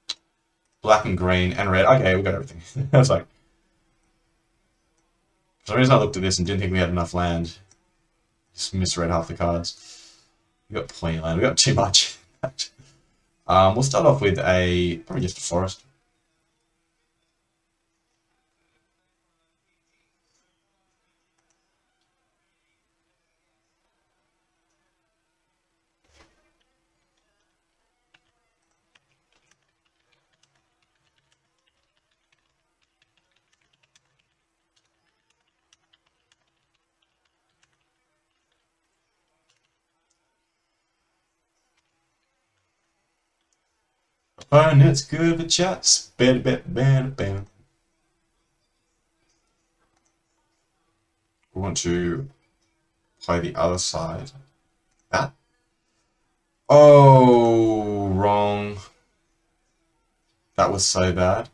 it. Black and green and red. Okay, we got everything. I was like, for some reason I looked at this and didn't think we had enough land. Just misread half the cards. We got plenty of land. We got too much. We'll start off with a probably just a forest. Opponent's good for chats. Bam, bam, bam, bam. We want to play the other side. That. Oh, wrong. That was so bad.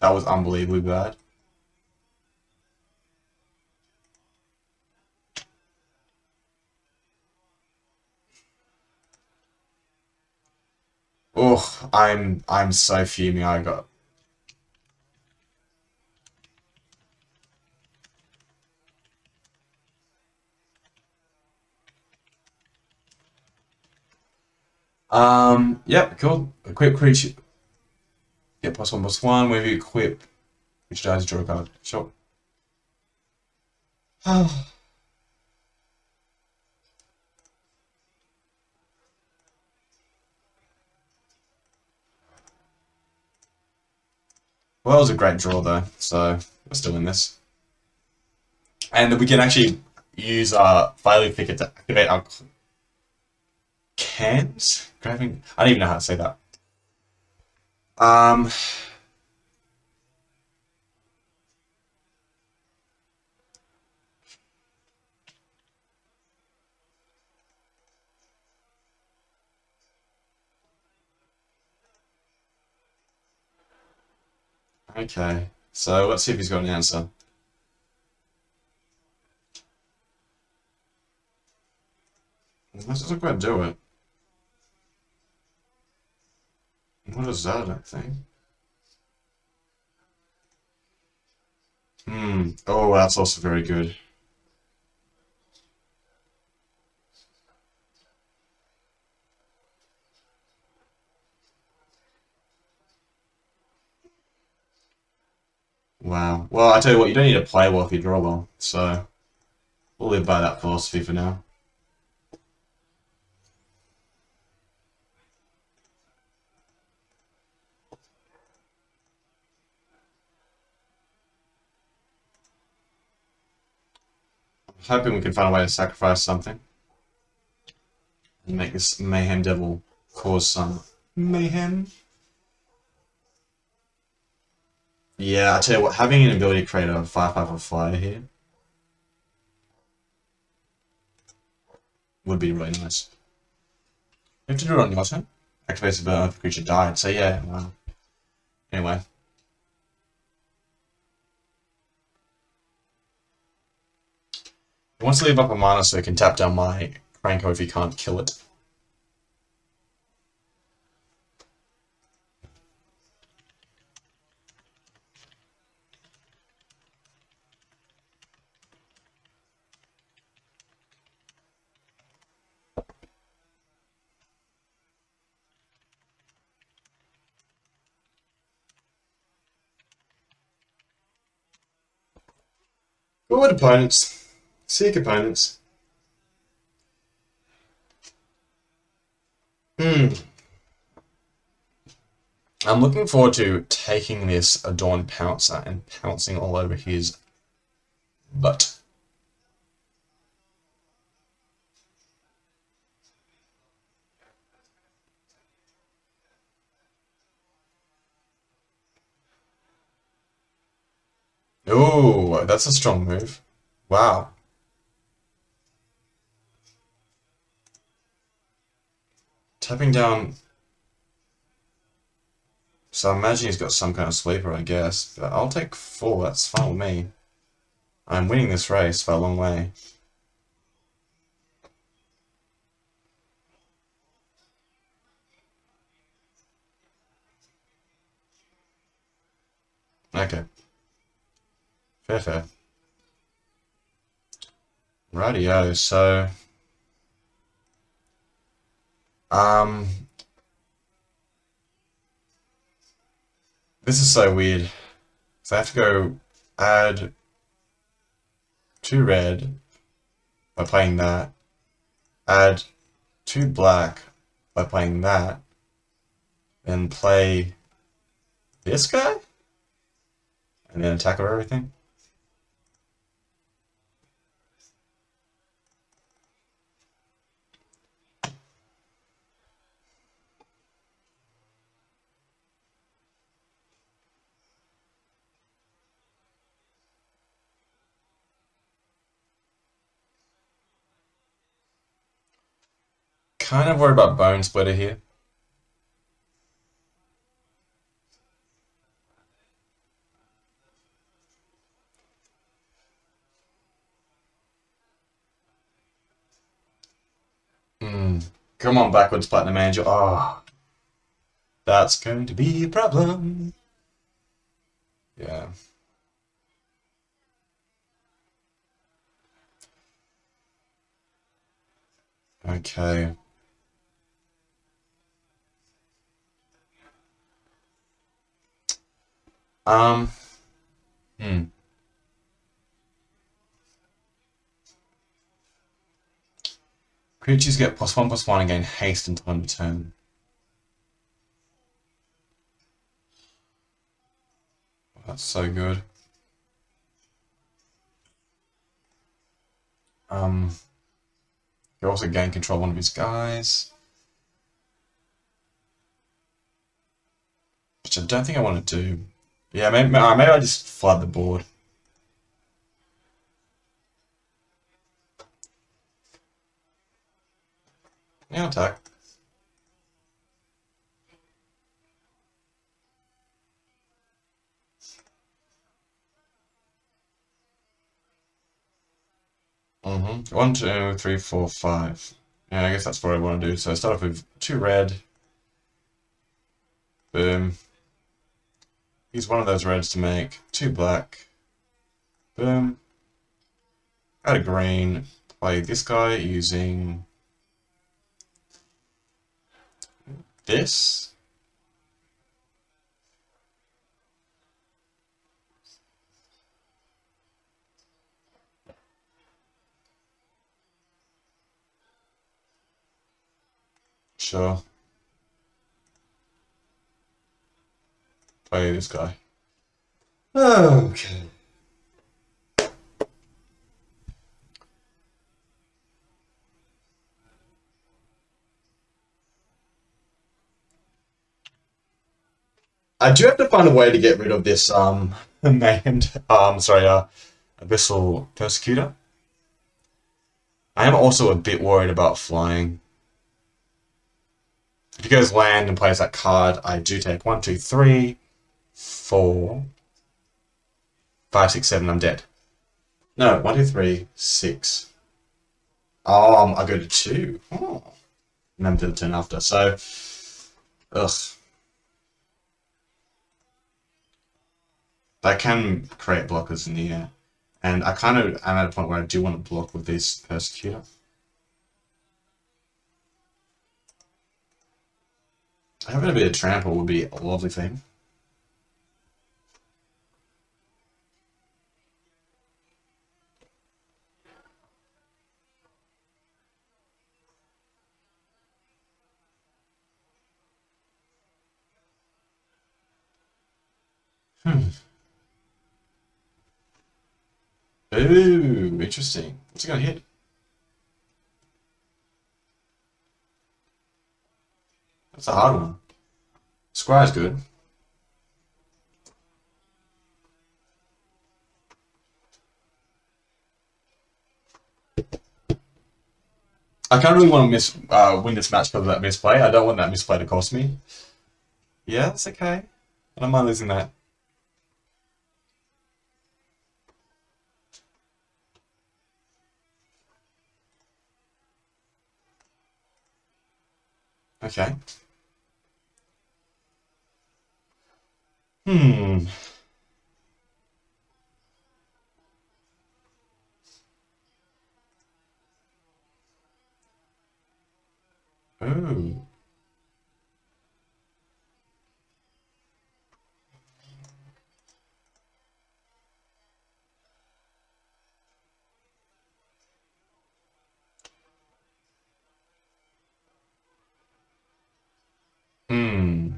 That was unbelievably bad. Oh, I'm so fuming. I got. Yep, cool. Equip creature. Yeah, +1/+1. Whenever you equip, which dies, draw a card. Sure. Well, that was a great draw though, so we're still in this. And we can actually use Failure Thicket to activate our cans? Grabbing? I don't even know how to say that. Um, okay, so let's see if he's got an answer. Let's just go and do it. What is that, I think? Oh, that's also very good. Wow. Well, I tell you what, you don't need to play well if you draw well, so we'll live by that philosophy for now. Hoping we can find a way to sacrifice something and make this Mayhem Devil cause some mayhem. Yeah, I tell you what, having an ability to create a 5/5 of fire here would be really nice. You have to do it on your turn. Activates the burn if a creature died. So yeah, wow. Anyway. He wants to leave up a mana so he can tap down my Cranko if he can't kill it. Good opponents. Sick opponents. I'm looking forward to taking this Adorned Pouncer and pouncing all over his butt. Ooh, that's a strong move. Wow. Tapping down So I imagine he's got some kind of sleeper, I guess. But I'll take 4, that's fine with me. I'm winning this race by a long way. Okay. Fair, fair. Rightio, so... This is so weird. So I have to go add 2 red by playing that. Add 2 black by playing that. Then play this guy? And then attack over everything? Kind of worried about Bone Splitter here. Come on, backwards Platinum Angel. Oh, that's going to be a problem. Yeah. Okay. Um. Hmm. Creatures get +1/+1 and gain haste until end of turn. That's so good. You also gain control of one of his guys. Which I don't think I want to do. Yeah, maybe I just flood the board. Yeah, I'll attack. Mm-hmm. 1, 2, 3, 4, 5. Yeah, I guess that's what I want to do. So I start off with 2 red. Boom. Use one of those reds to make 2 black. Boom. Add a green. Play this guy using this. Sure. Play this guy. Okay. I do have to find a way to get rid of this named Abyssal Persecutor. I am also a bit worried about flying. If he goes land and plays that card, I do take 1, 2, 3, 4, 5, 6, 7, I'm dead. No, 1, 2, 3, 6. I go to 2. Oh. And then to the turn after. So, ugh. That can create blockers in the air. And I kind of am at a point where I do want to block with this Persecutor. Having a bit of trample would be a lovely thing. Ooh, interesting. What's it gonna hit? That's a hard one. Squire's good. I can't really want to win this match because of that misplay. I don't want that misplay to cost me. Yeah, that's okay. I don't mind losing that. Okay. Hmm. Ooh. Hmm.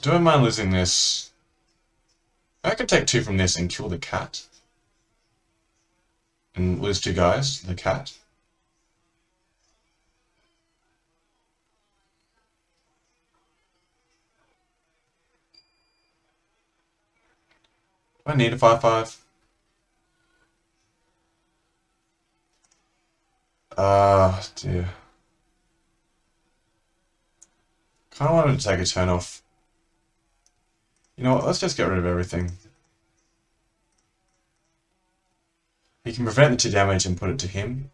Do I mind losing this? I could take 2 from this and kill the cat. And lose 2 guys to the cat. Do I need a 5/5? Ah, dear. Kind of wanted to take a turn off. You know what? Let's just get rid of everything. He can prevent the 2 damage and put it to him.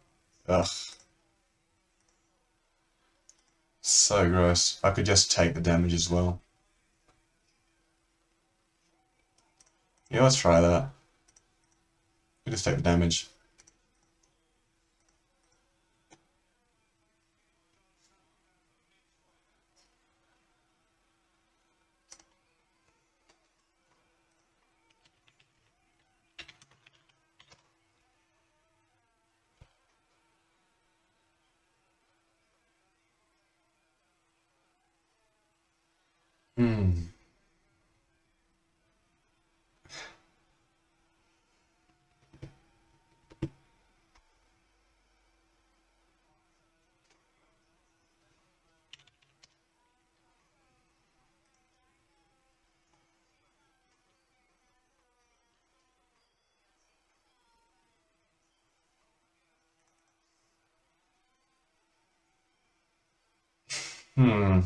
Ugh. So gross. I could just take the damage as well. Yeah, let's try that. We just take the damage. Hmm. Hmm.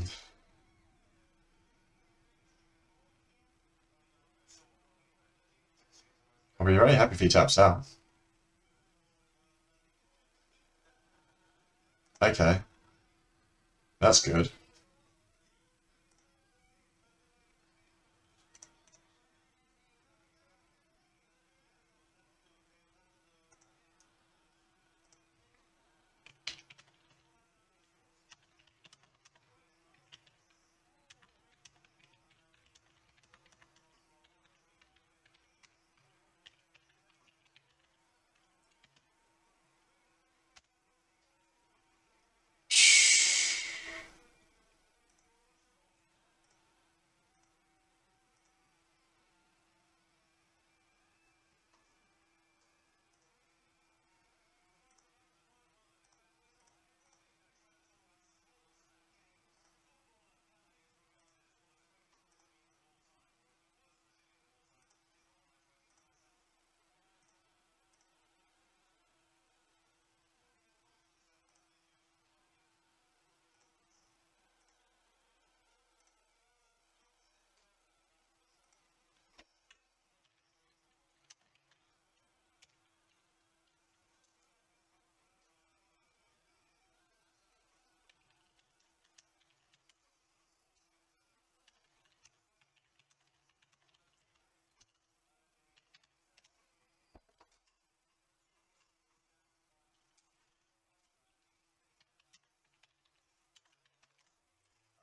I'll be very happy if he taps out. Okay. That's good.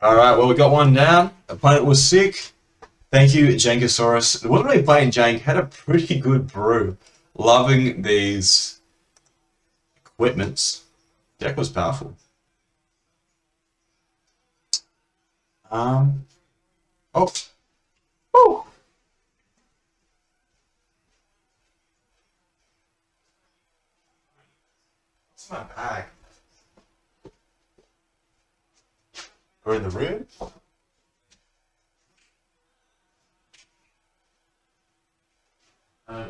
Alright, well, we got one down. Opponent was sick. Thank you, Jankosaurus. Wasn't really playing Jank, had a pretty good brew. Loving these equipments. Deck was powerful. Um, oh, oh, it's my bag. We're in the room. Uh,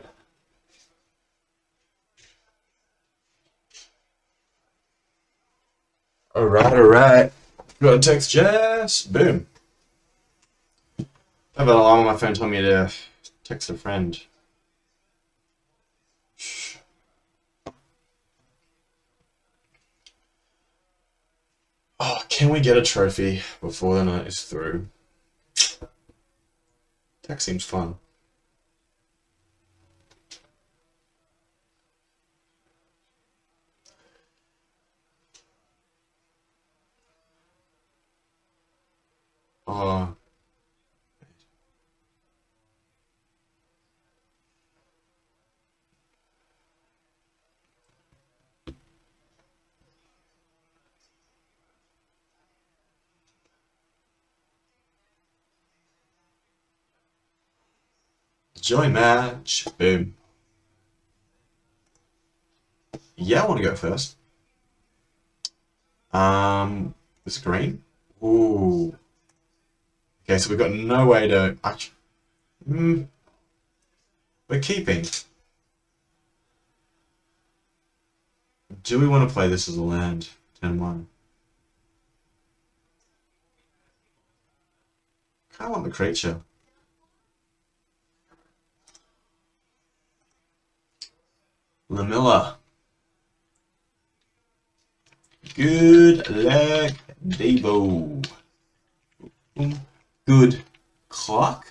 Alright. Got a text Jess. Boom. I have an alarm on my phone telling me to text a friend. Oh, can we get a trophy before the night is through? That seems fun. Oh. Joy match. Boom. Yeah, I want to go first. This green. Ooh. Okay, so we've got no way to actually. We're keeping. Do we want to play this as a land? 10-1. I want the creature. Lamilla. Good luck, Devo. Good clock.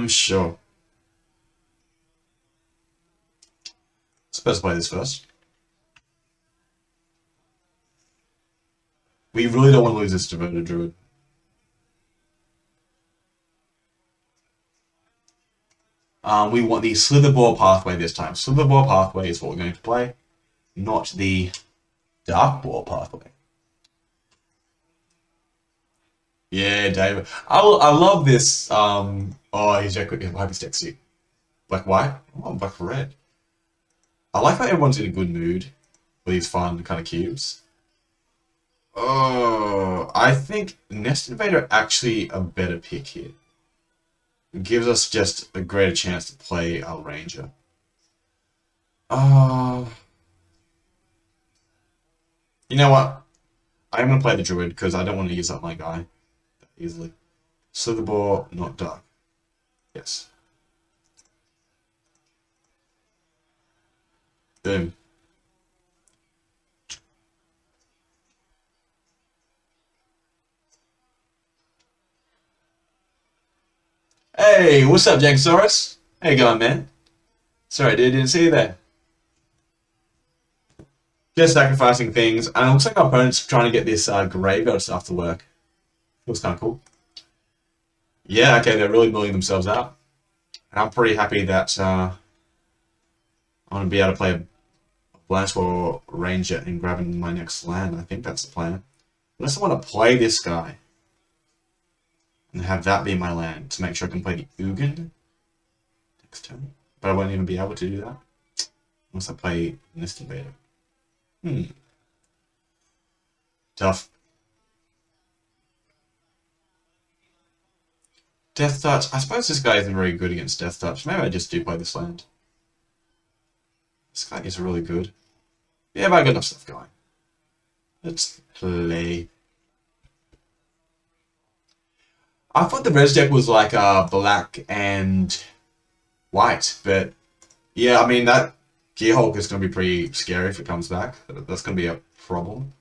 Sure. Let's play this first. We really don't want to lose this Devoted Druid. We want the Slitherball pathway this time. Slitherball pathway is what we're going to play, not the Dark Ball pathway. Yeah, David. I love this. Oh, he's quick. Hyperstexy. Black white. Oh, black for red. I like how everyone's in a good mood with these fun kind of cubes. Oh, I think Nest Invader actually a better pick here. It gives us just a greater chance to play our Ranger. You know what? I'm going to play the Druid because I don't want to use up my guy that easily. Slitherball, not dark. Yes. Boom. Hey, what's up, Jankosaurus? How you going, man? Sorry, dude, didn't see you there. Just sacrificing things, and it looks like our opponent's trying to get this graveyard stuff to work. Looks kind of cool. Yeah, okay, they're really milling themselves out. And I'm pretty happy that I'm going to be able to play a Blanchwell Ranger and grabbing my next land. I think that's the plan. Unless I want to play this guy and have that be my land to make sure I can play the Ugin next turn. But I won't even be able to do that unless I play Nest Invader. Tough. Death Touch. I suppose this guy isn't very good against Death Touch. Maybe I just do play this land. This guy is really good. Yeah, but I got enough stuff going. Let's play. I thought the res deck was like black and white, but yeah, I mean that Gearhulk is going to be pretty scary if it comes back. That's going to be a problem.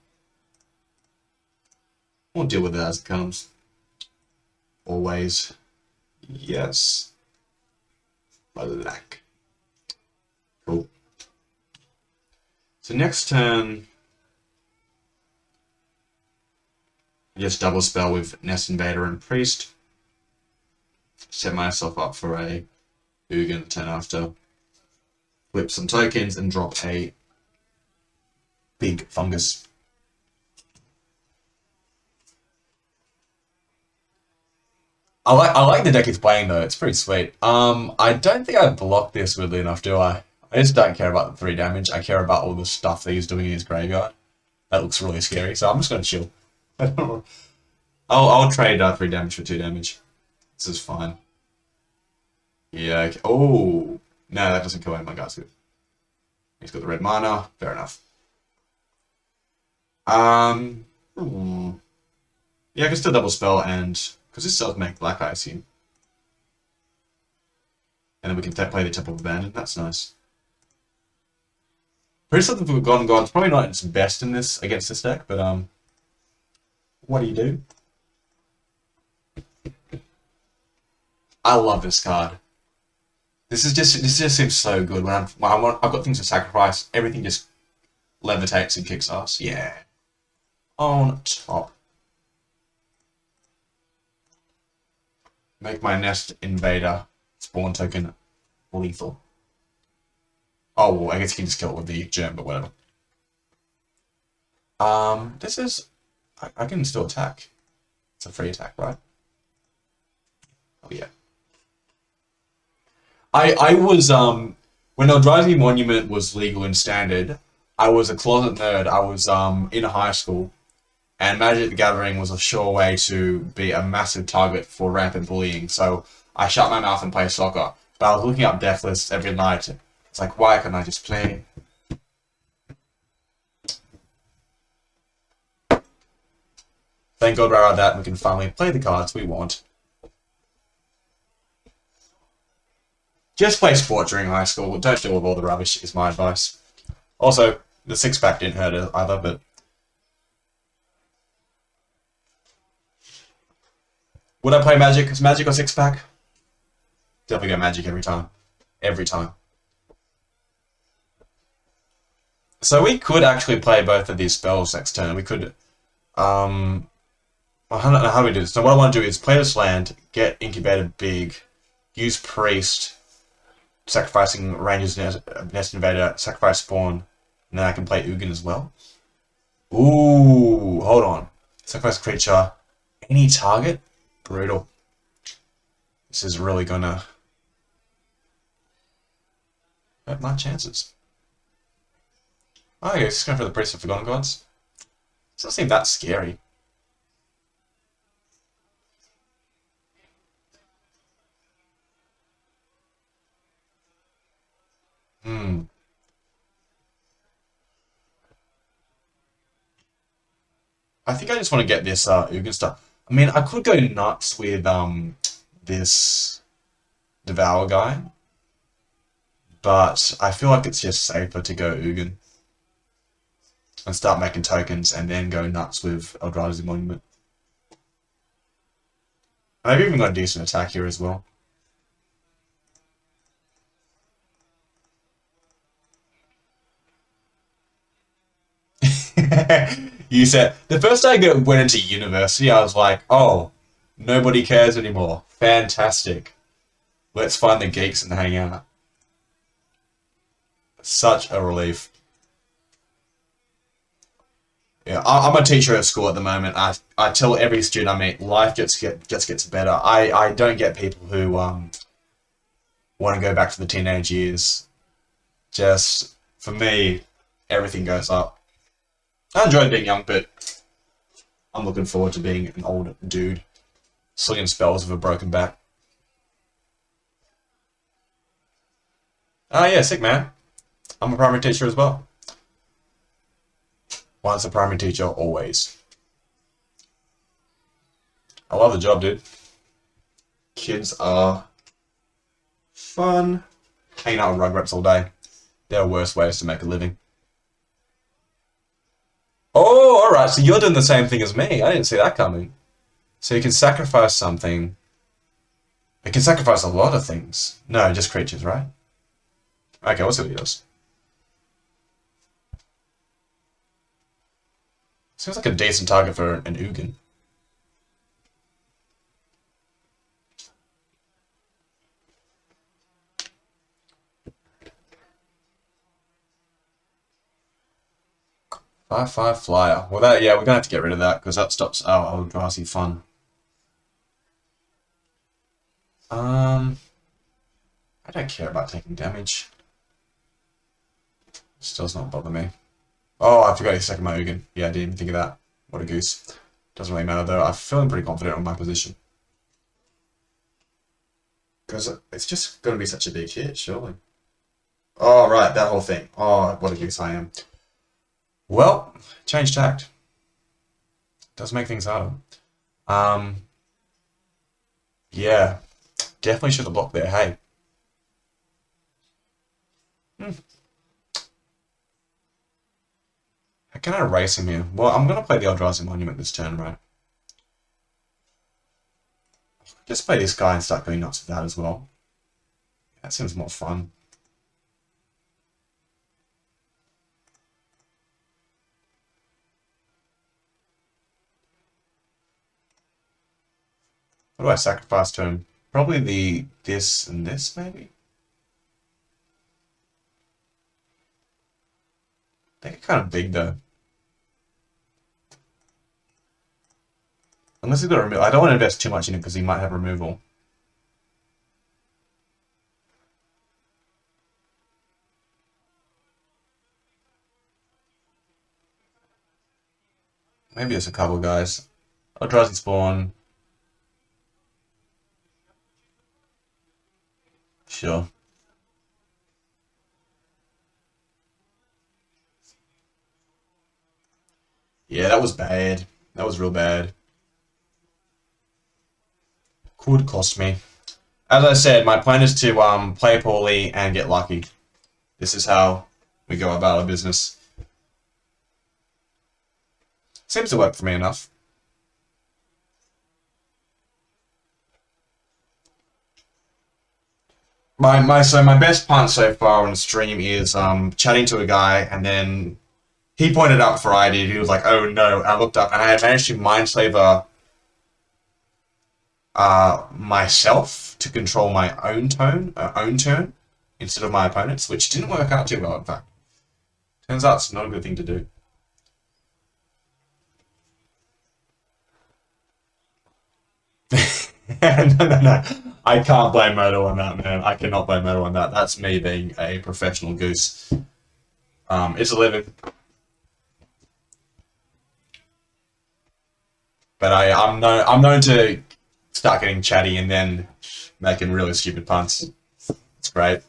We'll deal with it as it comes. Always. Yes. Black. Cool. So next turn, just double spell with Nest Invader and Priest. Set myself up for a Ugin turn after. Flip some tokens and drop a big fungus. I like the deck he's playing though, it's pretty sweet. I don't think I blocked this weirdly enough, do I? I just don't care about the 3 damage, I care about all the stuff that he's doing in his graveyard. That looks really scary, so I'm just gonna chill. I'll trade 3 damage for 2 damage. This is fine. Yeah, okay. Oh. No, that doesn't kill him. My guy's good. He's got the red mana. Fair enough. Hmm. Yeah, I can still double spell and because this does make black, I assume. And then we can play the Temple of Abandon. That's nice. Priest of the Forgotten God's probably not its best in this against this deck, but what do you do? I love this card. This just seems so good when I've got things to sacrifice. Everything just levitates and kicks ass. Yeah, on top. Make my Nest Invader spawn token lethal. Oh, well, I guess you can just kill it with the gem, but whatever. This is... I can still attack. It's a free attack, right? Oh, yeah. I was, when Eldrazi Monument was legal in Standard, I was a closet nerd. I was, in high school, and Magic the Gathering was a sure way to be a massive target for rampant bullying, so I shut my mouth and played soccer. But I was looking up death lists every night. It's like, why can't I just play? Thank God we're out of that and we can finally play the cards we want. Just play sport during high school. Don't deal with all the rubbish, is my advice. Also, the six-pack didn't hurt either, but... Would I play Magic? Is Magic or six-pack? Definitely go Magic every time. Every time. So we could actually play both of these spells next turn. We could... I don't know how do we do this. So what I want to do is play this land, get Incubator big, use Priest, sacrificing Ranger's Nest Invader, sacrifice Spawn, and then I can play Ugin as well. Ooh, hold on. Sacrifice creature, any target? Brutal. This is really gonna hurt my chances. Oh, yeah, just going for the Priest of Forgotten Gods. Doesn't seem that scary. I think I just want to get this Ugin stuff. I mean, I could go nuts with this Devour guy, but I feel like it's just safer to go Ugin and start making tokens and then go nuts with Eldrazi Monument. I've even got a decent attack here as well. You said the first day I went into university, I was like, "Oh, nobody cares anymore. Fantastic. Let's find the geeks and hang out." Such a relief. Yeah, I'm a teacher at school at the moment. I tell every student I meet, life just gets better. I don't get people who want to go back to the teenage years. Just for me, everything goes up. I enjoyed being young, but I'm looking forward to being an old dude, slinging spells with a broken back. Ah, yeah, sick man. I'm a primary teacher as well. Once a primary teacher, always. I love the job, dude. Kids are fun. Hanging out with Rugrats all day. There are worse ways to make a living. Oh, alright, so you're doing the same thing as me. I didn't see that coming. So you can sacrifice something. You can sacrifice a lot of things. No, just creatures, right? Okay, we'll see what he does. Seems like a decent target for an Ugin. Five flyer. Well, yeah, we're gonna have to get rid of that because that stops our Eldrazi fun. I don't care about taking damage. Still does not bother me. Oh, I forgot to second my Ugin. Yeah, I didn't even think of that. What a goose. Doesn't really matter though. I'm feeling pretty confident on my position. Because it's just going to be such a big hit, surely. Oh, right, that whole thing. Oh, what a goose I am. Well, change tact. Does make things harder. Um, yeah, definitely should have blocked there. Hey. Hmm. How can I race him here? Well, I'm going to play the Eldrazi Monument this turn, right? Just play this guy and start going nuts with that as well. That seems more fun. What do I sacrifice to him? Probably the this and this, maybe? They get kind of big, though. Unless he's got removal. I don't want to invest too much in it because he might have removal. Maybe it's a couple guys. Eldrazi spawn. Sure. Yeah, that was bad. That was real bad. Could cost me. As I said, my plan is to play poorly and get lucky. This is how we go about our business. Seems to work for me enough. My best punt so far on stream is chatting to a guy and then he pointed out before I did. He was like, "Oh no!" I looked up and I had managed to mindslaver myself to control my own turn instead of my opponent's, which didn't work out too well. In fact, turns out it's not a good thing to do. No. I can't blame Moto on that, man. I cannot blame Moto on that. That's me being a professional goose. It's a living, but I'm known to start getting chatty and then making really stupid punts. It's great.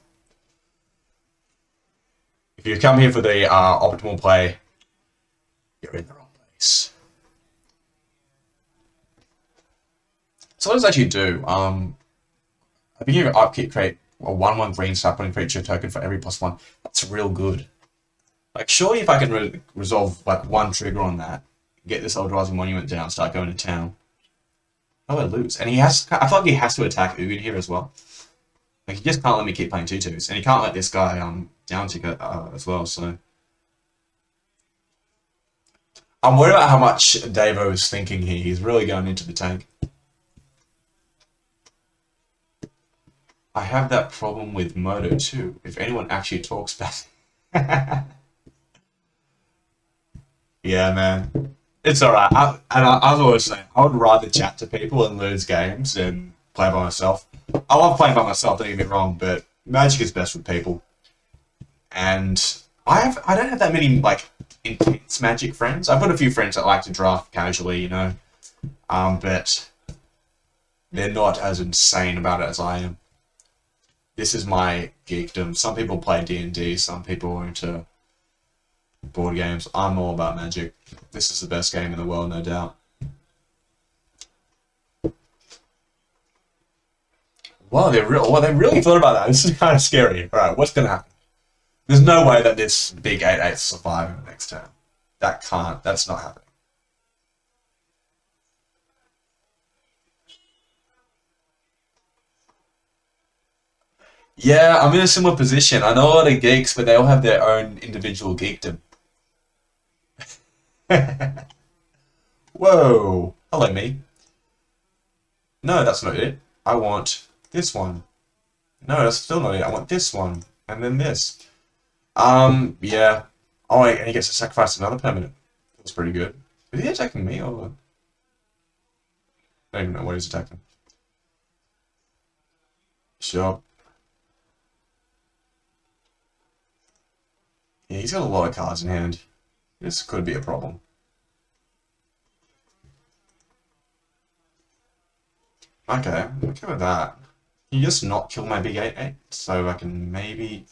If you come here for the optimal play, you're in the wrong place. So what does it actually do? I think you upkeep create a 1/1 green sapling creature token for every +1. That's real good. Like, surely if I can resolve like one trigger on that, get this Eldrazi Monument down, start going to town. Oh, I lose. And he has. I feel like he has to attack Ugin here as well. Like, he just can't let me keep playing 2/2s, and he can't let this guy down ticket as well. So I'm worried about how much Davo is thinking here. He's really going into the tank. I have that problem with Moto too. If anyone actually talks back. Yeah, man. It's alright. I was always saying, I would rather chat to people and lose games than play by myself. I love playing by myself, don't get me wrong, but Magic is best with people. And I don't have that many, like, intense Magic friends. I've got a few friends that like to draft casually, you know, but they're not as insane about it as I am. This is my geekdom. Some people play D&D, some people are into board games. I'm all about Magic. This is the best game in the world, no doubt. Wow, they really thought about that. This is kind of scary. All right, what's gonna happen? There's no way that this big 8/8 survive in the next turn. That can't. That's not happening. Yeah, I'm in a similar position. I know a lot of geeks, but they all have their own individual geekdom. Whoa. Hello, me. No, that's not it. I want this one. No, that's still not it. I want this one. And then this. Yeah. Oh, and he gets to sacrifice another permanent. That's pretty good. Is he attacking me or? I don't even know what he's attacking. Sure. Yeah, he's got a lot of cards in hand. This could be a problem. Okay, I'm okay with that. Can you just not kill my big 8/8 so I can maybe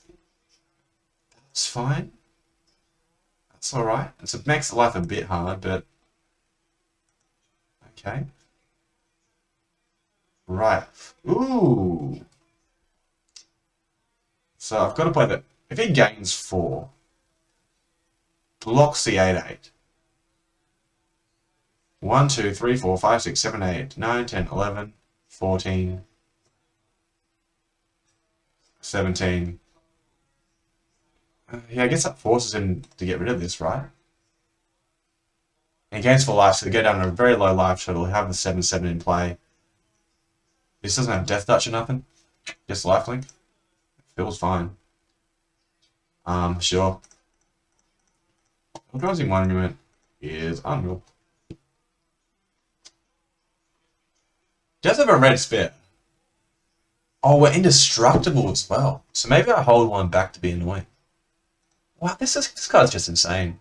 It's fine. That's alright. It makes life a bit hard, but okay. Right. Ooh. So I've got to play that. If he gains 4, blocks the 8-8. 1, 2, 3, 4, 5, 6, 7, 8, 9, 10, 11, 14, 17. Yeah, I guess that forces him to get rid of this, right? And he gains 4 life, so they go down to a very low life total. He'll have the 7-7 in play. This doesn't have Death Touch or nothing. Just lifelink. Feels fine. Sure. Rising Monument is unreal. Does have a red spit. Oh, we're indestructible as well. So maybe I hold one back to be annoying. Wow, this card's just insane.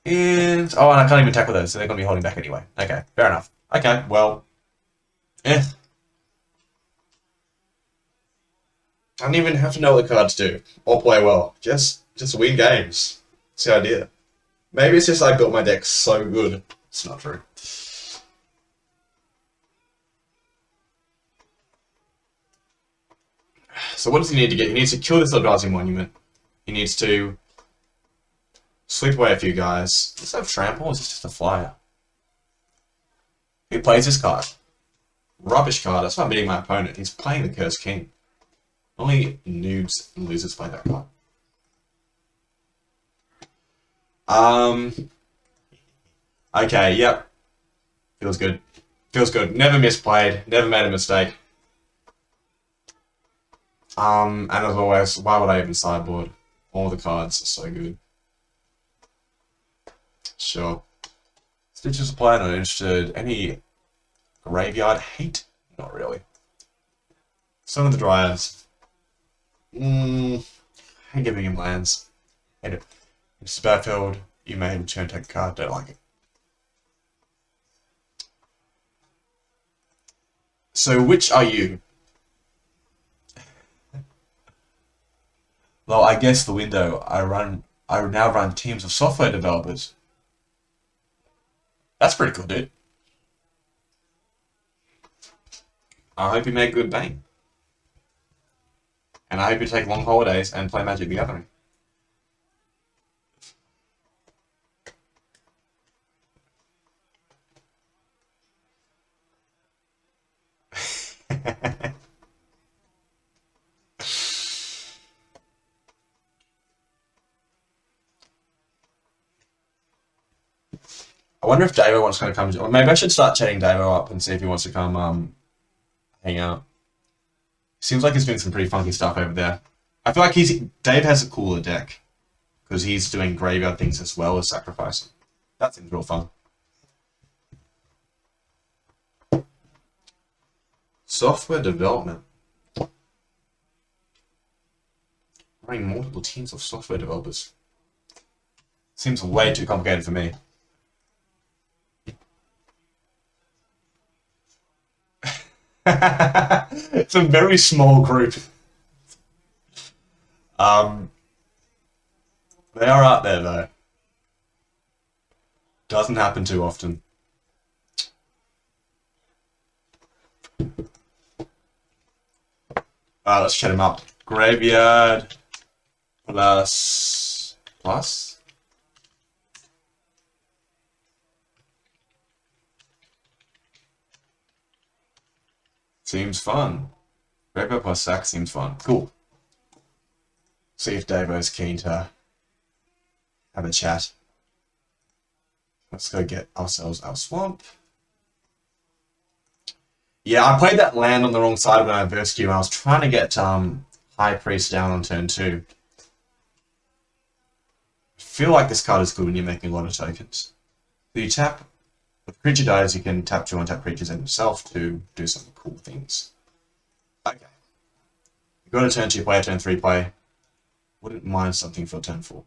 And oh, and I can't even tackle those, so they're gonna be holding back anyway. Okay, fair enough. Okay, well, eh. I don't even have to know what the cards do or play well. Just win games. That's the idea. Maybe it's just I built my deck so good. It's not true. So what does he need to get? He needs to kill this Eldrazi Monument. He needs to sweep away a few guys. Does that have Trample or is this just a flyer? Who plays this card? Rubbish card. That's why I'm beating my opponent. He's playing the Cursed King. Only noobs and losers play that card. Okay, yep. Feels good. Feels good. Never misplayed. Never made a mistake. And as always, why would I even sideboard? All the cards are so good. Sure. Stitches of Play, not interested. Any graveyard hate? Not really. Son of the Dryads. Hate giving him lands. Hate it. It's a battlefield. You may return take a card. Don't like it. So which are you? Well, I guess the window. I now run teams of software developers. That's pretty cool, dude. I hope you make good bank. And I hope you take long holidays and play Magic the Gathering. I wonder if Davo wants to come. Or maybe I should start chatting Davo up and see if he wants to come hang out. Seems like he's doing some pretty funky stuff over there. I feel like Dave has a cooler deck because he's doing graveyard things as well as sacrificing. That seems real fun. Software development. Running multiple teams of software developers. Seems way too complicated for me. It's a very small group. They are out there though. Doesn't happen too often. Let's chat him up. Graveyard plus. Seems fun. Graveyard plus sack seems fun. Cool. See if Davo's keen to have a chat. Let's go get ourselves our swamp. Yeah, I played that land on the wrong side when I versed you. I was trying to get High Priest down on turn 2. I feel like this card is good when you're making a lot of tokens. So you tap, if the creature dies, you can tap 2 untap creatures and yourself to do some cool things. Okay. You go to turn 2 play, turn 3 play. Wouldn't mind something for turn 4.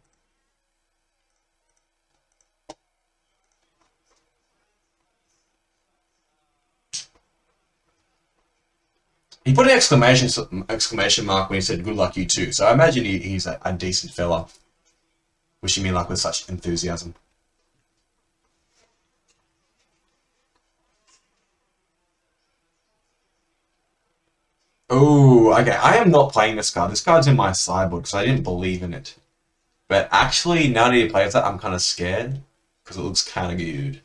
He put an exclamation mark when he said "Good luck, you too." So I imagine he's a decent fella. Wishing me luck with such enthusiasm. Oh, okay. I am not playing this card. This card's in my sideboard because I didn't believe in it. But actually, now that he plays that, I'm kind of scared because it looks kind of good.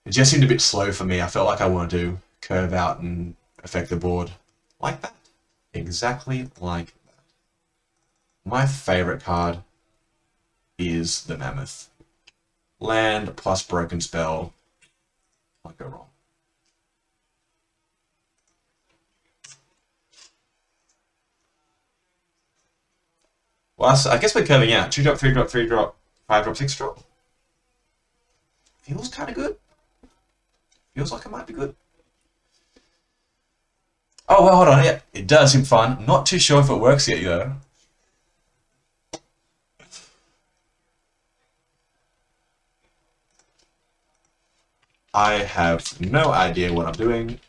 It just seemed a bit slow for me. I felt like I wanted to curve out and affect the board like that. Exactly like that. My favorite card is the Mammoth. Land plus Broken Spell. Can't go wrong. Well, I guess we're curving out. 2 drop, 3 drop, 3 drop, 5 drop, 6 drop. Feels kind of good. Feels like it might be good. Oh, well, hold on. Yeah, it does seem fun. Not too sure if it works yet, though. I have no idea what I'm doing.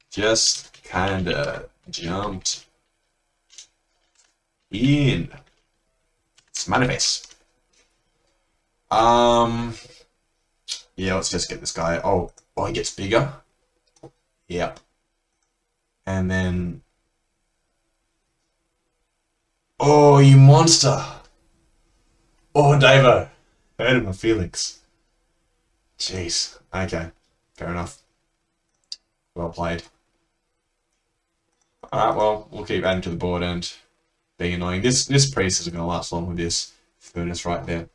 Just kinda jumped in. It's manifest. Yeah, let's just get this guy. Oh, he gets bigger. Yep. And then, oh, you monster. Oh, Davo. Hurting my feelings. Jeez. Okay. Fair enough. Well played. Alright, well, we'll keep adding to the board and being annoying. This priest isn't going to last long with this furnace right there.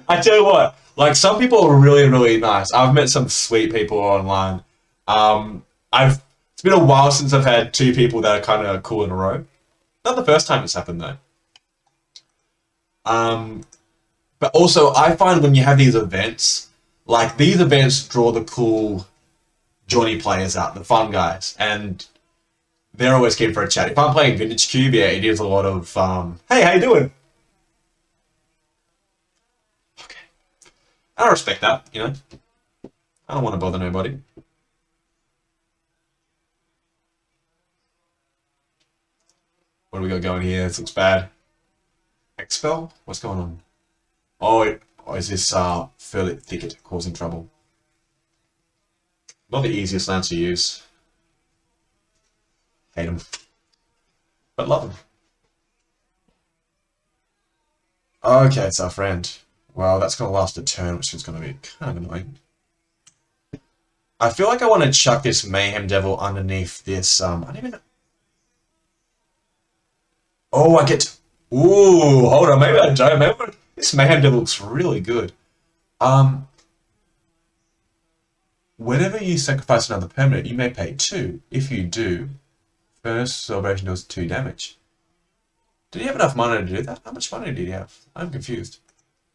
I tell you what, like some people are really, really nice. I've met some sweet people online. It's been a while since I've had two people that are kind of cool in a row. Not the first time it's happened though. Um, but also I find when you have these events, like these events draw the cool Johnny players out, the fun guys, and they're always keen for a chat. If I'm playing Vintage Cube, yeah, it is a lot of hey, how you doing? Okay, I respect that. You know, I don't want to bother nobody. What do we got going here? This looks bad. Expel? What's going on? Oh, is this Furlit Thicket causing trouble? Not the easiest lands to use. Hate them. But love them. Okay, it's our friend. Well, that's going to last a turn, which is going to be kind of annoying. I feel like I want to chuck this Mayhem Devil underneath this, I don't even know. Oh, I get... Ooh, hold on, maybe I don't. Maybe this Mayhem Devil looks really good. Um, Whenever you sacrifice another permanent, you may pay 2. If you do, first celebration does 2 damage. Did he have enough mana to do that? How much money did he have? I'm confused.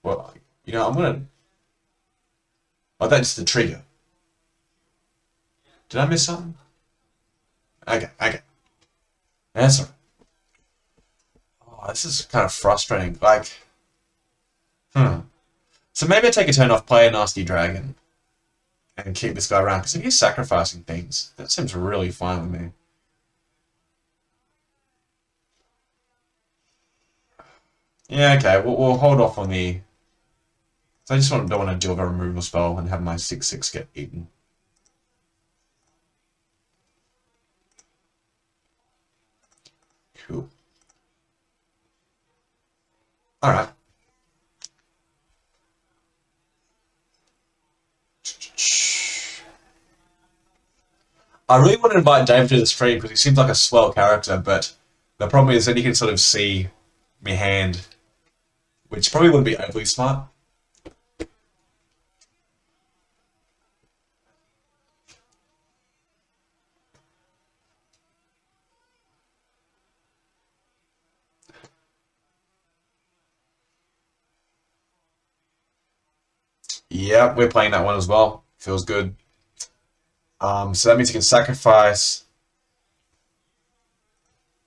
Well, you know, I'm gonna... Oh, that's the trigger. Did I miss something? Okay. That's alright. Oh, this is kind of frustrating. Like, So maybe I take a turn off, play a nasty dragon, and keep this guy around. Because if he's sacrificing things, that seems really fine with me. Yeah, okay, we'll hold off on the... So I just don't want to deal with a removal spell and have my 6/6 get eaten. Cool. Alright. I really want to invite Dave to the stream because he seems like a swell character, but the problem is that he can sort of see me hand, which probably wouldn't be overly smart. Yeah, we're playing that one as well. Feels good. So that means you can sacrifice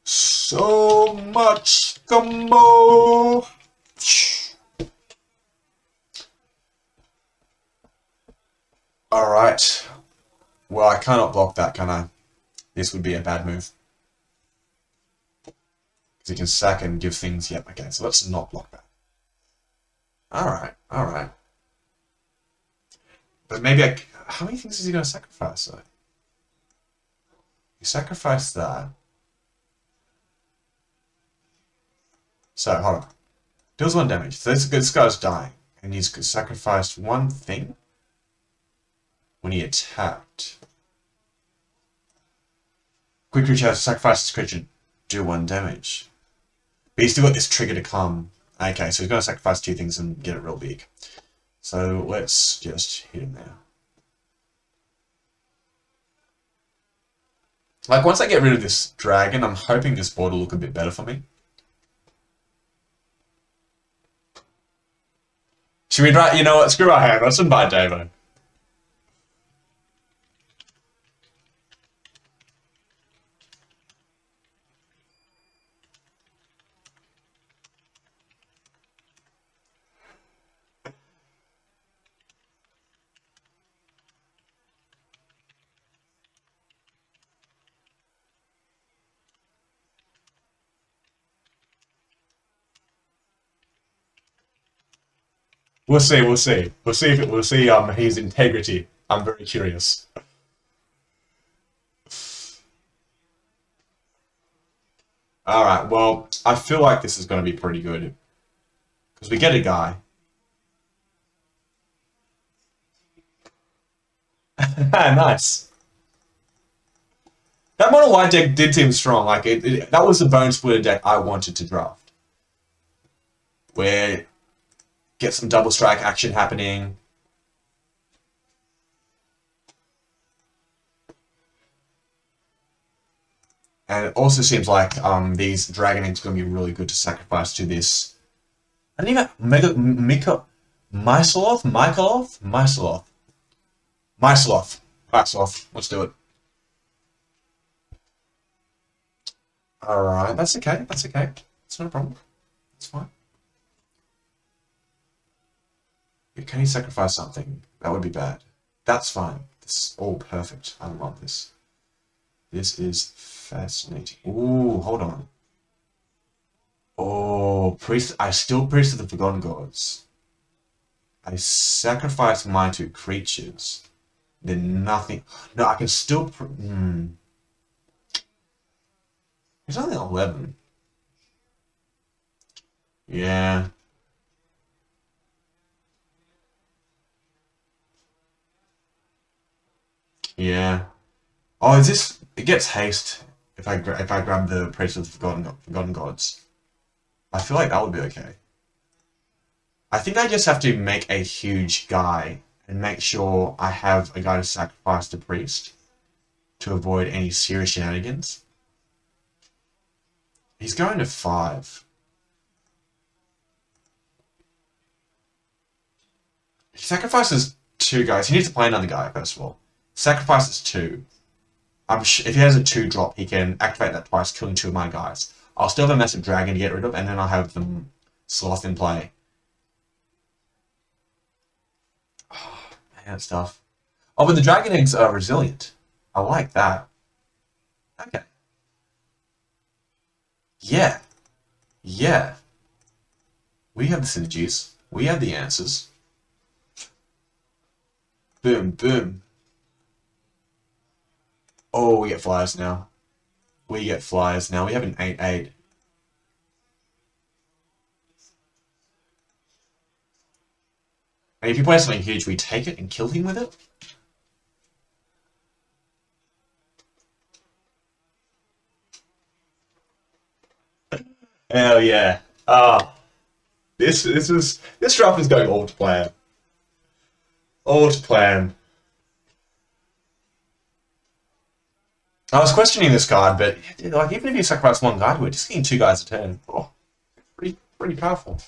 so much combo. Alright. Well, I cannot block that, can I? This would be a bad move. Because he can sack and give things... Yep, okay, so let's not block that. Alright, alright. But maybe I... How many things is he going to sacrifice, though? He sacrificed that. So, hold on. Deals 1 damage. So this guy's dying. And he's sacrificed one thing when he attacked. Quick creature has to sacrifice this creature, do 1 damage. But he's still got this trigger to come. Okay, so he's going to sacrifice 2 things and get it real big. So let's just hit him there. Like, once I get rid of this dragon, I'm hoping this board will look a bit better for me. Should we try? You know what? Screw our hand. Let's invite Davo. We'll see. We'll see. We'll see if it, we'll see his integrity. I'm very curious. All right. Well, I feel like this is going to be pretty good because we get a guy. Nice. That mono white deck did seem strong. Like that was the bone splitter deck I wanted to draft, where get some double strike action happening. And it also seems like these Dragon Eggs are going to be really good to sacrifice to this. I don't even... Mysloth. Let's do it. Alright, that's okay. That's okay. It's not a problem. It's fine. Can he sacrifice something? That would be bad. That's fine. This is all perfect. I love this. This is fascinating. Ooh, hold on. Oh, priest. I still priest of the Forgotten Gods. I sacrifice my 2 creatures. Then nothing. No, I can still. It's only 11. Yeah. Yeah. Oh, is this? It gets haste if I grab the priest of the Forgotten Gods. I feel like that would be okay. I think I just have to make a huge guy and make sure I have a guy to sacrifice the priest to avoid any serious shenanigans. He's going to 5. He sacrifices 2 guys. He needs to play another guy, first of all. Sacrifices 2. If he has a 2 drop, he can activate that twice, killing 2 of my guys. I'll still have a massive dragon to get rid of, and then I'll have the sloth in play. Oh, man, that's tough. Oh, but the dragon eggs are resilient. I like that. Okay. Yeah. Yeah. We have the synergies. We have the answers. Boom, boom. Oh, we get flyers now. We get flyers now. We have an 8/8. And if you play something huge, we take it and kill him with it? Hell yeah. Ah, this draft is going all to plan. All to plan. I was questioning this card, but like even if you sacrifice 1 guy, we're just getting 2 guys a turn. Oh, pretty powerful.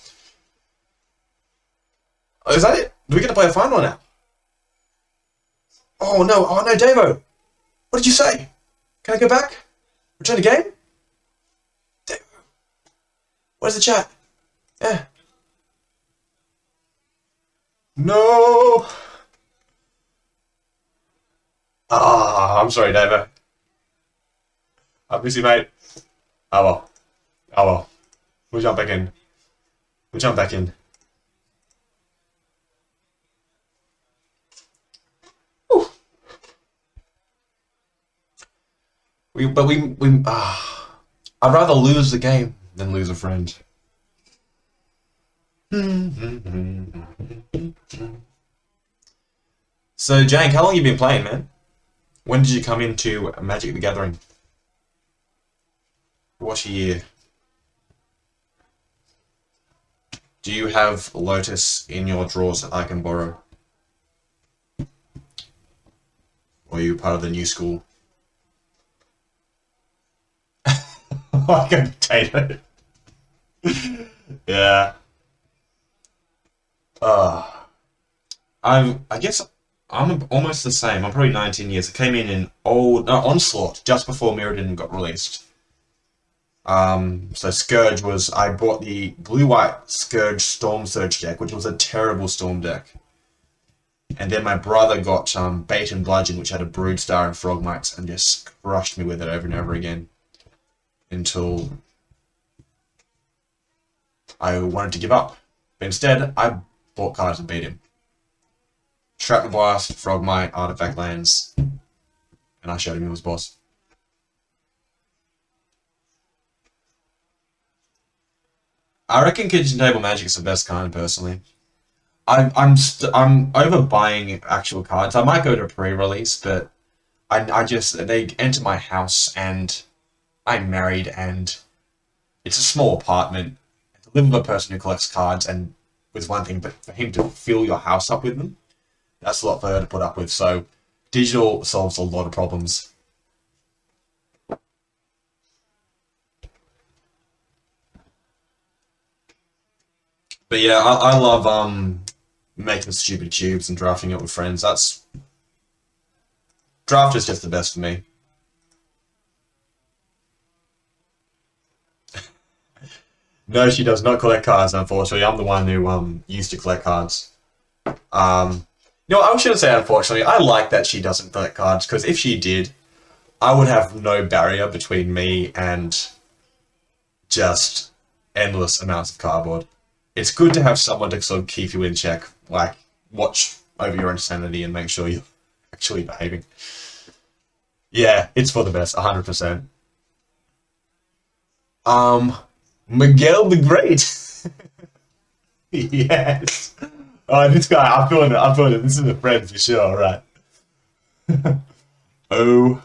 Oh, is that it? Do we get to play a final now? Oh no, Davo! What did you say? Can I go back? Return the game? Davo. Where's the chat? Yeah. No! Ah, I'm sorry, David. I miss you, mate. Oh well. Oh well. We'll jump back in. We'll jump back in. Whew. I'd rather lose the game than lose a friend. So, Jank, how long you been playing, man? When did you come into Magic the Gathering? What year? Do you have Lotus in your drawers that I can borrow? Or are you part of the new school? Like a potato. Yeah. Uh, I guess I'm almost the same. I'm probably 19 years. I came in old no, Onslaught just before Mirrodin got released. So Scourge was I bought the blue-white Scourge Storm Surge deck, which was a terrible Storm deck. And then my brother got Bait and Bludgeon, which had a Broodstar and Frogmites, and just crushed me with it over and over again until I wanted to give up. But instead, I bought cards and beat him. Shrapnel Blast, Frogmite, Artifact Lands, and I showed him he was boss. I reckon Kitchen Table Magic is the best kind, personally. I'm overbuying actual cards. I might go to pre-release, but I just they enter my house and I'm married and it's a small apartment. To live with a person who collects cards and with one thing, but for him to fill your house up with them, that's a lot for her to put up with. So digital solves a lot of problems. But yeah, I love making stupid cubes and drafting it with friends. That's draft is just the best for me. No, she does not collect cards, unfortunately. I'm the one who used to collect cards. Um, no, I shouldn't say unfortunately. I like that she doesn't collect cards because if she did, I would have no barrier between me and just endless amounts of cardboard. It's good to have someone to sort of keep you in check, like watch over your insanity and make sure you're actually behaving. Yeah, it's for the best, 100%. Um, Miguel the Great. Yes. Oh, this guy, I'm feeling it. I'm feeling it. This is a friend for sure, right? Oh,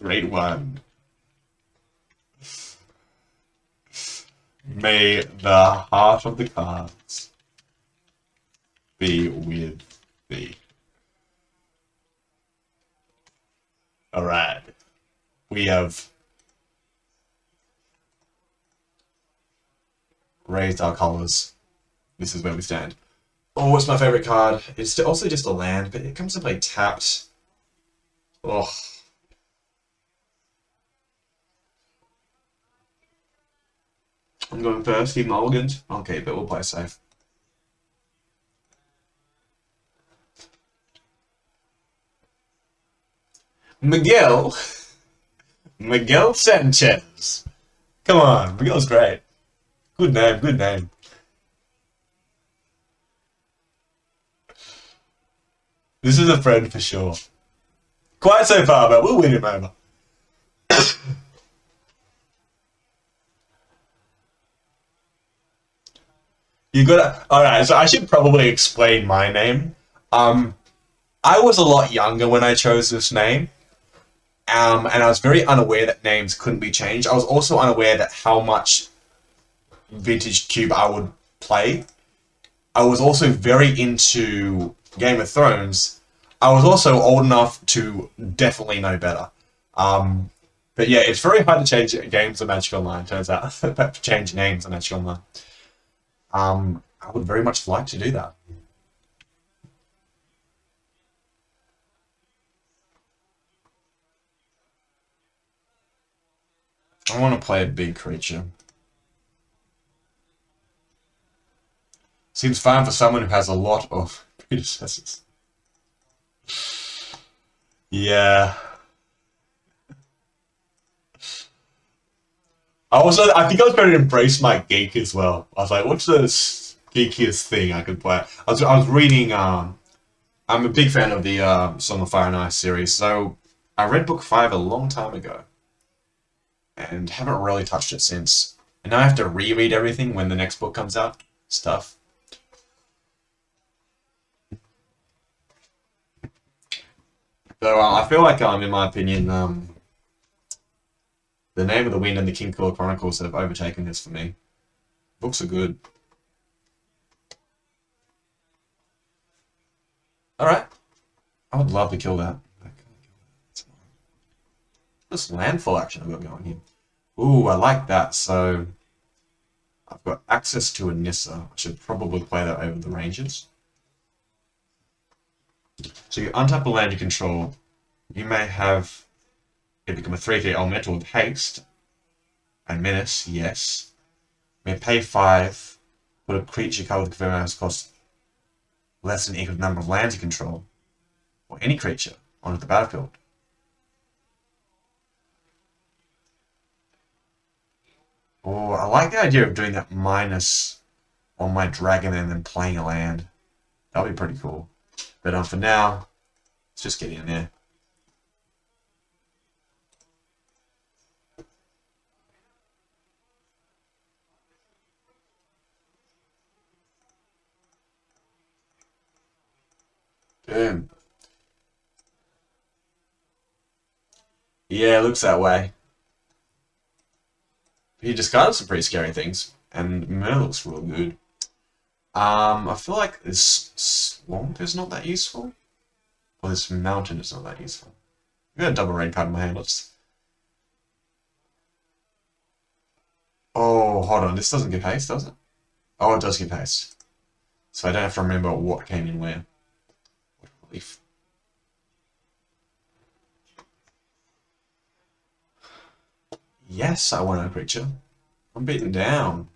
great one. May the heart of the cards be with thee. All right. We have raised our colors. This is where we stand. Oh, what's my favorite card? It's also just a land, but it comes to play tapped. Oh, I'm going first. He mulliganed. Okay, but we'll play safe. Miguel. Miguel Sanchez. Come on, Miguel's great. Good name, good name. This is a friend for sure. Quite so far, but we'll win him over. You gotta. Alright, so I should probably explain my name. Um, I was a lot younger when I chose this name, and I was very unaware that names couldn't be changed. I was also unaware that how much vintage cube I would play. I was also very into Game of Thrones. I was also old enough to definitely know better. Um, but yeah, it's very hard to change games on Magic Online, turns out. Change names on Magic Online. I would very much like to do that. I want to play a big creature. Seems fine for someone who has a lot of predecessors. Yeah. I think I was going to embrace my geek as well. I was like, what's the geekiest thing I could play? I was reading, I'm a big fan of the Song of Fire and Ice series, so I read book 5 a long time ago and haven't really touched it since. And now I have to reread everything when the next book comes out. Stuff. So I feel like, in my opinion, The Name of the Wind and the Kingkiller Chronicles have overtaken this for me. Books are good. Alright. I would love to kill that. This landfall action I've got going here. Ooh, I like that. So I've got access to a Nissa. I should probably play that over the ranges. So you untap a land you control. You may have it become a 3/3 elemental with haste and menace, yes. You may pay 5, put a creature card with confirmed has cost less than equal to the number of lands you control, or any creature onto the battlefield. Oh, I like the idea of doing that minus on my dragon and then playing a land. That'll be pretty cool. But for now, let's just get in there. Boom. Yeah, it looks that way. He discarded some pretty scary things, and Mer looks real good. I feel like this swamp is not that useful, or this mountain is not that useful. I've got a double raid card in my hand. Let's. Oh, hold on. This doesn't give haste, does it? Oh, it does give haste. So I don't have to remember what came in where. What a relief. Yes, I want a creature. I'm beaten down.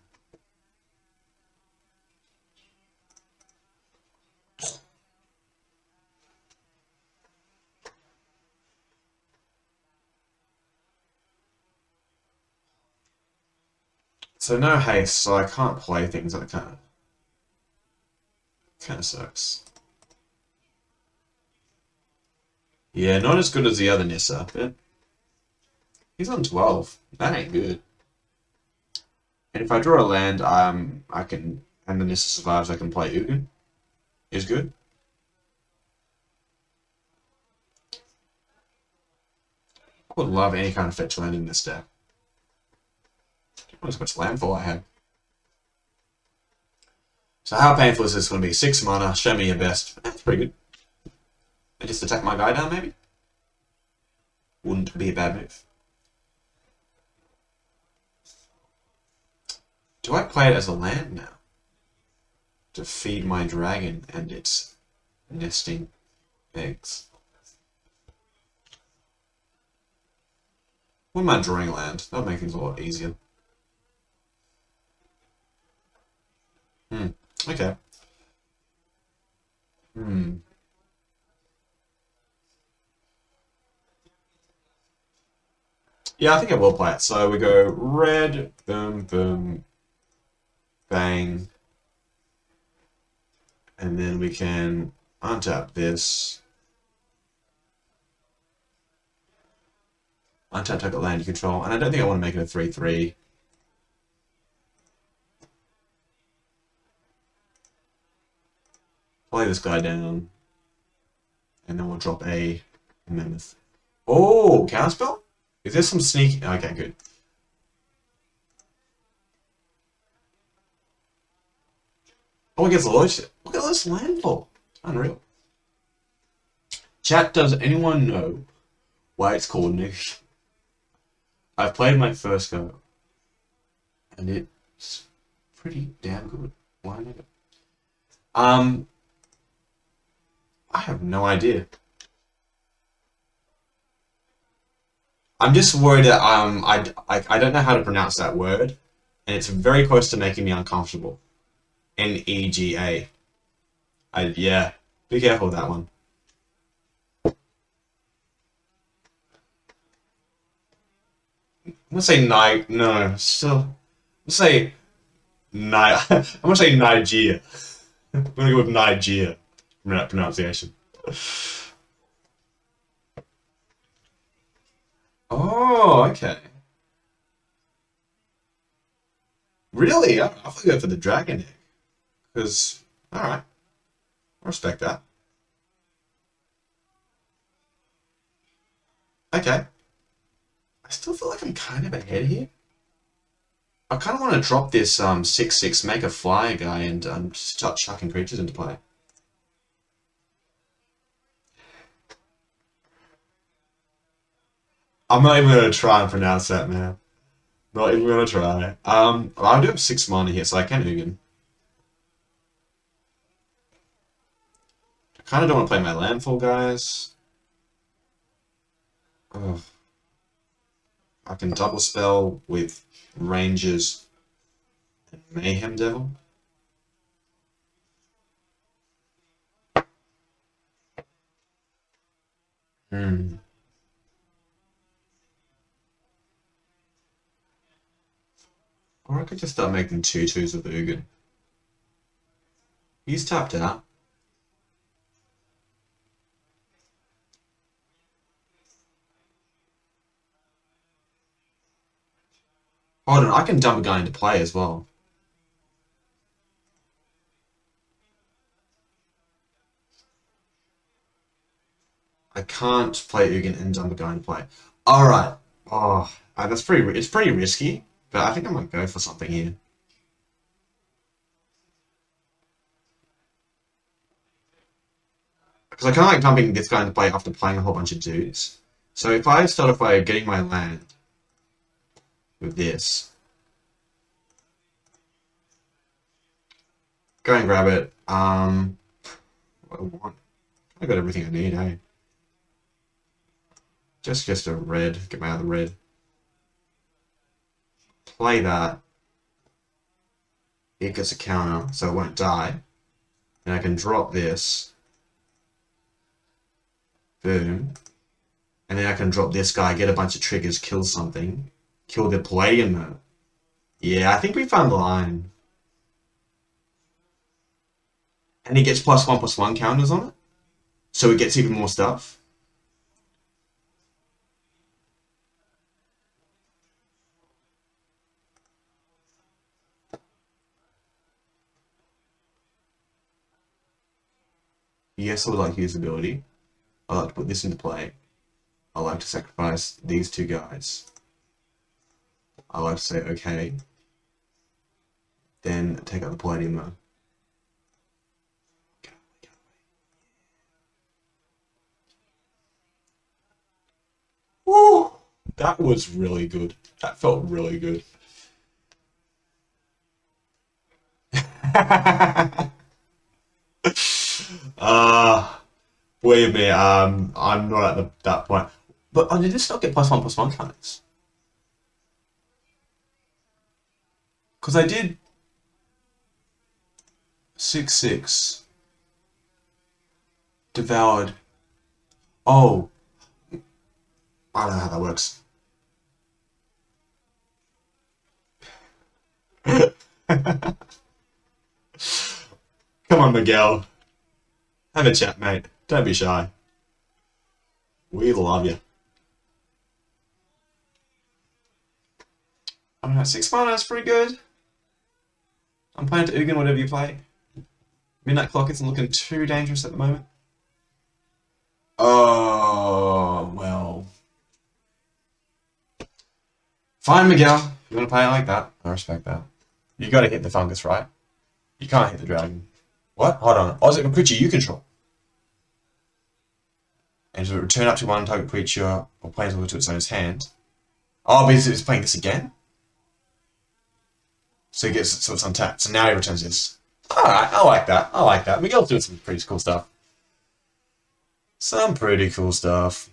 So no haste, so I can't play things that kind of sucks. Yeah, not as good as the other Nissa, but he's on 12. That ain't good. And if I draw a land, I can, and the Nissa survives, I can play Ugin. Is good. I would love any kind of fetch land in this deck. What as much landfall I have. So how painful is this going to be? 6 mana, show me your best. That's pretty good. I just attack my guy down, maybe? Wouldn't be a bad move. Do I play it as a land now? To feed my dragon and its nesting eggs. Wouldn't mind drawing land. That would make things a lot easier. Okay. Yeah, I think I will play it. So we go red, boom, boom, bang. And then we can untap this. Untap target land you control. And I don't think I want to make it a 3/3. Play this guy down. And then we'll drop a mammoth. Oh, counterspell? Is there some sneak? Okay, good. Oh, it gets a load. Look at this landfall. Unreal. Chat, does anyone know why it's called Nega? I've played my first go, and it's pretty damn good. Why Nega? I have no idea. I'm just worried that I don't know how to pronounce that word, and it's very close to making me uncomfortable. Nega. Yeah, be careful with that one. gonna say no, still. I'm gonna say I'm gonna say Nigeria. I'm gonna go with Nigeria pronunciation. Oh, okay. Really? I'll go for the dragon egg. Because, alright, I respect that. Okay. I still feel like I'm kind of ahead here. I kind of want to drop this 6/6 make a flyer guy and start chucking creatures into play. I'm not even going to try and pronounce that, man. Not even going to try. I do have 6 mana here, so I can Ugin. I kind of don't want to play my landfall, guys. Ugh. I can double spell with Rangers and Mayhem Devil. Hmm. Or I could just start making 2/2s with Ugin. He's tapped out. Hold on, I can dump a guy into play as well. I can't play Ugin and dump a guy into play. Alright. Oh, it's pretty risky, but I think I might go for something here. Because I kind of like dumping this guy into play after playing a whole bunch of dudes. So if I start off by getting my land with this, go and grab it. What do I want? I got everything I need, hey. Just a red. Get my other red. Play that. It gets a counter, so it won't die. And I can drop this. Boom. And then I can drop this guy, get a bunch of triggers, kill something. Kill the Palladium though. Yeah, I think we found the line. And he gets +1/+1 counters on it. So it gets even more stuff. Yes, I would like usability. I like to put this into play. I like to sacrifice these two guys. I like to say, okay, then take out the Palladium though. Woo! That was really good. That felt really good. uh, Believe me, I'm not at that point. But did this not get +1/+1 counters? Because I did 6/6 devoured. Oh, I don't know how that works. Come on, Miguel. Have a chat, mate. Don't be shy. We love you. I don't know, 6 mana is pretty good. I'm playing to Ugin whatever you play. Midnight Clock isn't looking too dangerous at the moment. Oh, well. Fine, Miguel. If you want to play it like that, I respect that. You gotta hit the fungus, right? You can't hit the dragon. What? Hold on. Oh, is it a creature you control? And to return up to one target creature or planeswalker to its owner's hand. Oh, but it's playing this again? So he gets so it's untapped. So now he returns this. Alright, I like that. I like that. Miguel's doing some pretty cool stuff. Some pretty cool stuff.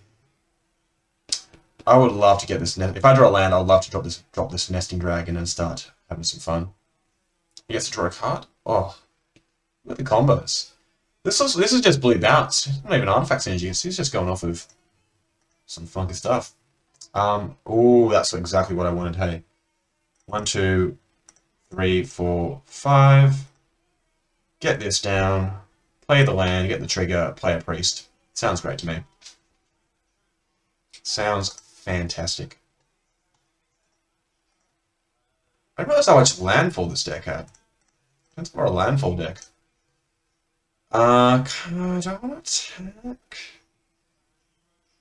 I would love to get this nest. If I draw a land, I would love to drop this nesting dragon and start having some fun. He gets to draw a card. Oh, look at the combos. This is just blue bounce. Not even artifacts energy. He's just going off of some funky stuff. Oh, that's exactly what I wanted. Hey, 1, 2, 3, 4, 5. Get this down. Play the land. Get the trigger. Play a priest. Sounds great to me. Sounds fantastic. I didn't realize how much landfall this deck had. That's more a landfall deck. Do I want to attack?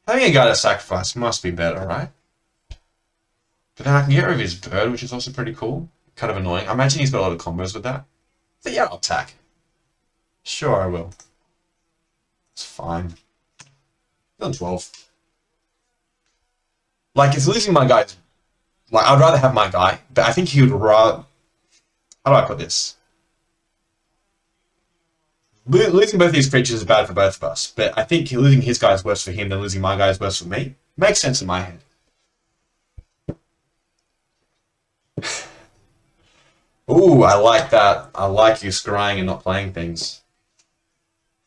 Having a guy to sacrifice must be better, right? But then I can get rid of his bird, which is also pretty cool. Kind of annoying. I imagine he's got a lot of combos with that. But yeah, I'll attack. Sure, I will. It's fine. Done 12. Like, it's losing my guy. Like, I'd rather have my guy, but I think he would rather... How do I put this? Losing both these creatures is bad for both of us, but I think losing his guy is worse for him than losing my guy is worse for me. Makes sense in my head. Ooh, I like that. I like you scrying and not playing things.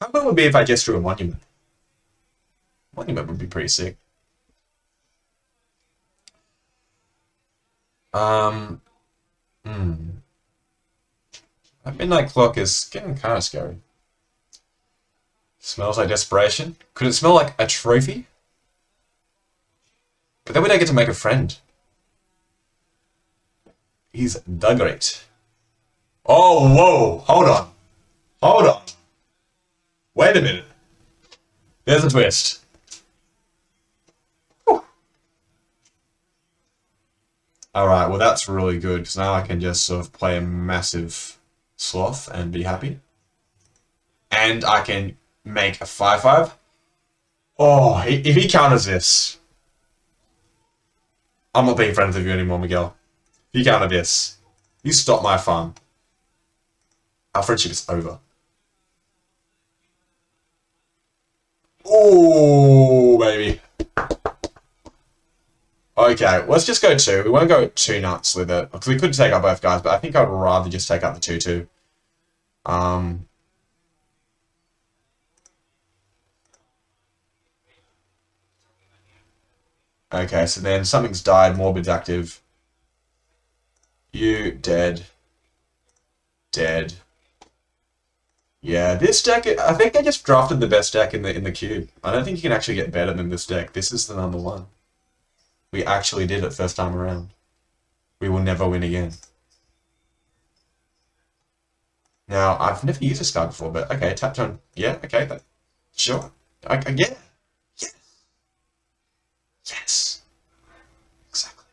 How good would it be if I just drew a monument? Monument would be pretty sick. Um, That midnight clock is getting kind of scary. Smells like desperation. Could it smell like a trophy? But then we don't get to make a friend. He's the great. Oh, whoa! Hold on. Hold on. Wait a minute. There's a twist. Alright, well that's really good, because now I can just sort of play a massive sloth and be happy. And I can make a 5/5. Oh, if he counters this, I'm not being friends with you anymore, Miguel. If you counter this, you stop my farm. Our friendship is over. Oh, baby. Okay, let's just go 2. We won't go 2 nuts with it, because we could take out both guys, but I think I'd rather just take out the 2/2. Okay, so then something's died, Morbid's active. You dead. Dead. Yeah, this deck, I think I just drafted the best deck in the cube. I don't think you can actually get better than this deck. This is the number 1. We actually did it first time around. We will never win again. Now, I've never used this card before, but okay, tap turn. Yeah, okay, sure. Yeah. Yeah. Yes. Exactly.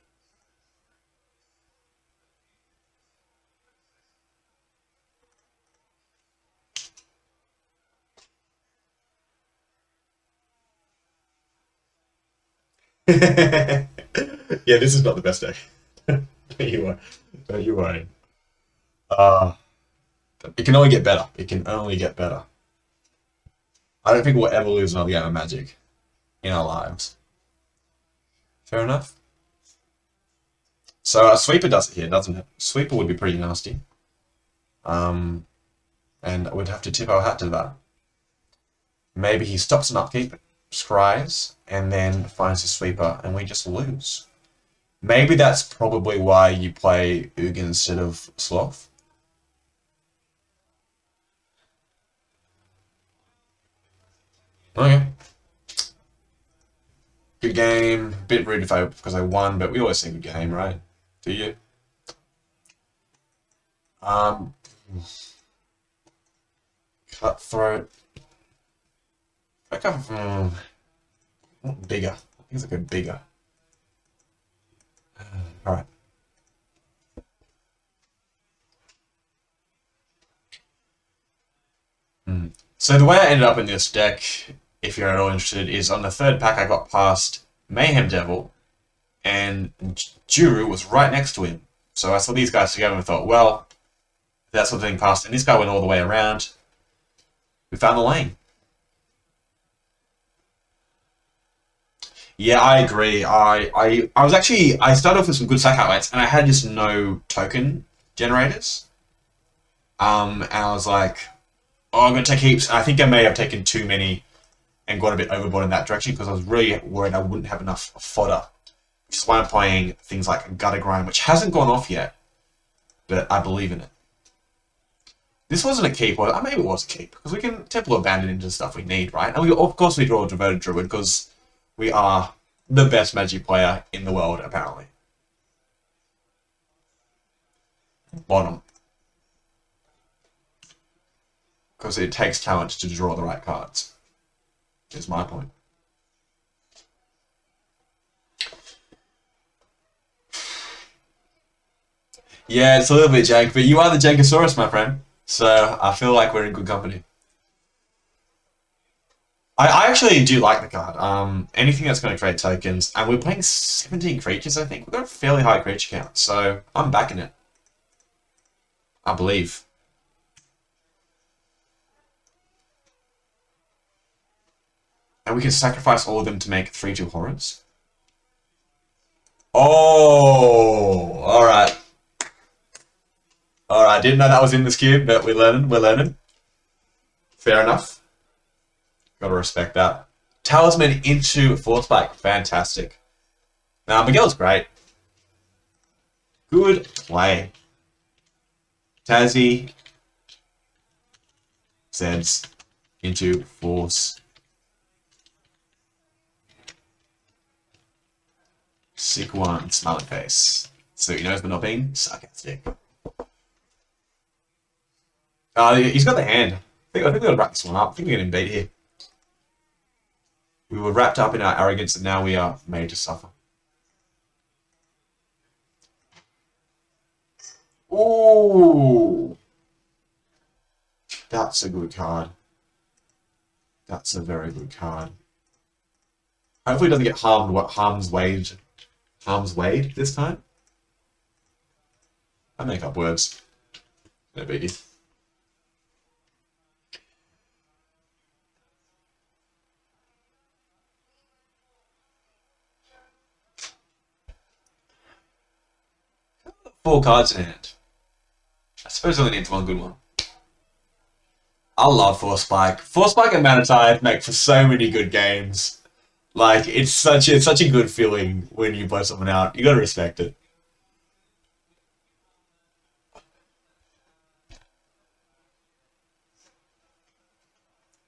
Yeah, this is not the best deck. Don't you worry. Don't you worry. It can only get better. It can only get better. I don't think we'll ever lose another game of Magic in our lives. Fair enough. So a sweeper does it here, doesn't it? Sweeper would be pretty nasty. And we'd have to tip our hat to that. Maybe he stops an upkeep, scries, and then finds his sweeper, and we just lose. Maybe that's probably why you play Ugin instead of Sloth. Okay. Good game. Bit rude if because I won, but we always say good game, right? Do you? Cutthroat. I come from bigger. I think it's like a bigger. All right. So the way I ended up in this deck, if you're at all interested, is on the 3rd pack I got past Mayhem Devil, and Juru was right next to him. So I saw these guys together and thought, well, that's what thing passed, and this guy went all the way around. We found the lane. Yeah, I agree. I was actually, I started off with some good sack outlets, and I had just no token generators. And I was like, oh, I'm going to take heaps. And I think I may have taken too many and gone a bit overboard in that direction because I was really worried I wouldn't have enough fodder which is why I'm playing things like Gutter Grind, which hasn't gone off yet, but I believe in it. This wasn't a keep, or maybe it was a keep, because we can Temple Abandon into stuff we need, right? And we, of course we draw a Devoted Druid, because we are the best Magic player in the world, apparently. Bottom. Because it takes talent to draw the right cards, is my point. Yeah, it's a little bit jank, but you are the Jankosaurus, my friend. So I feel like we're in good company. I actually do like the card. Anything that's going to create tokens, and we're playing 17 creatures, I think. We've got a fairly high creature count, so I'm backing it. I believe. And we can sacrifice all of them to make 3/2 horrors. Oh, alright. Alright, didn't know that was in this cube, but we're learning, we're learning. Fair enough. Gotta respect that. Talisman into Force Spike, fantastic. Now, Miguel's great. Good play. Tazzy. Zeds into Force. Sick one, smiley face. So he knows we're not being sarcastic. He's got the hand. I think we gotta wrap this one up. I think we're getting beat here. We were wrapped up in our arrogance and now we are made to suffer. Ooh! That's a good card. That's a very good card. Hopefully it doesn't get harm's wade this time. I make up words. No biggie. Four cards in hand. I suppose I only need one good one. I love Force Spike. Force Spike and Mana Tide make for so many good games. Like, it's such a good feeling when you blow someone out. You gotta respect it.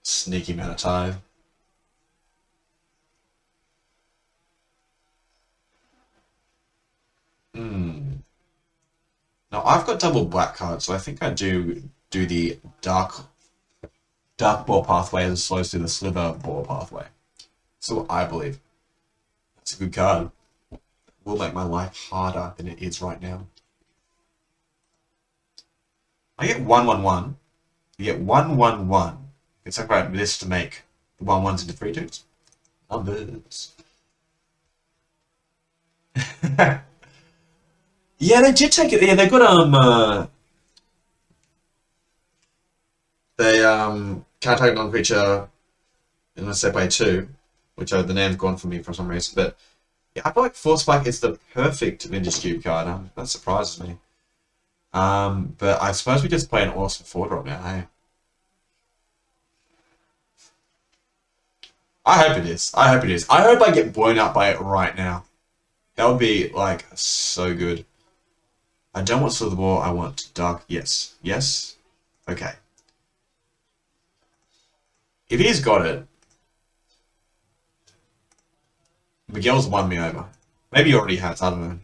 Sneaky Mana Tide. Now I've got double black cards, so I think I do the dark ball pathway as opposed to the sliver ball pathway. So I believe that's a good card. Will make my life harder than it is right now. I get 1/1/1. You get 1/1/1. You can separate this to make the 1/1s into 3/2s. Numbers. Yeah, they did take it. Yeah, they got they can't target non-creature unless they play two, which the name's gone for me for some reason. But yeah, I feel like Force Spike is the perfect Vintage Cube card. That surprises me. But I suppose we just play an awesome 4-drop now, hey? I hope it is. I hope it is. I hope I get blown up by it right now. That would be, like, so good. I don't want Silver Ball, I want Dark. Yes. Yes? Okay. If he's got it, Miguel's won me over. Maybe he already has, I don't know.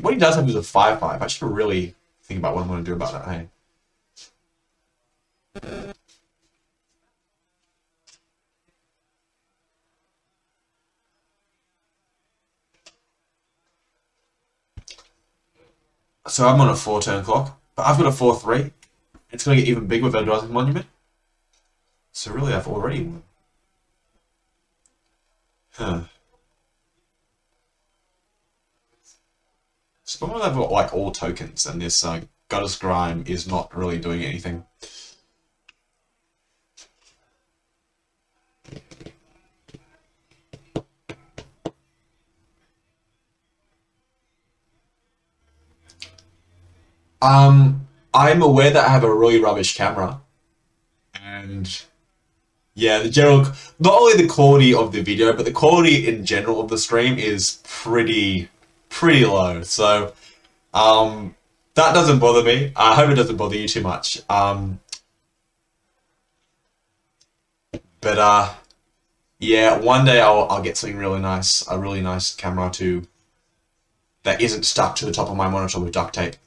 What he does have is a 5/5. I should really think about what I'm going to do about that, hey? So I'm on a 4-turn clock, but I've got a 4/3. It's going to get even bigger with Eldrazi's Monument. So really, I've already won. Huh. So I'm have got like all tokens, and this Goddess Grime is not really doing anything. I'm aware that I have a really rubbish camera, and Yeah, the general, not only the quality of the video, but the quality in general of the stream is pretty low. So, um, that doesn't bother me. I hope it doesn't bother you too much. But yeah, one day I'll get something really nice, a really nice camera to that isn't stuck to the top of my monitor with duct tape.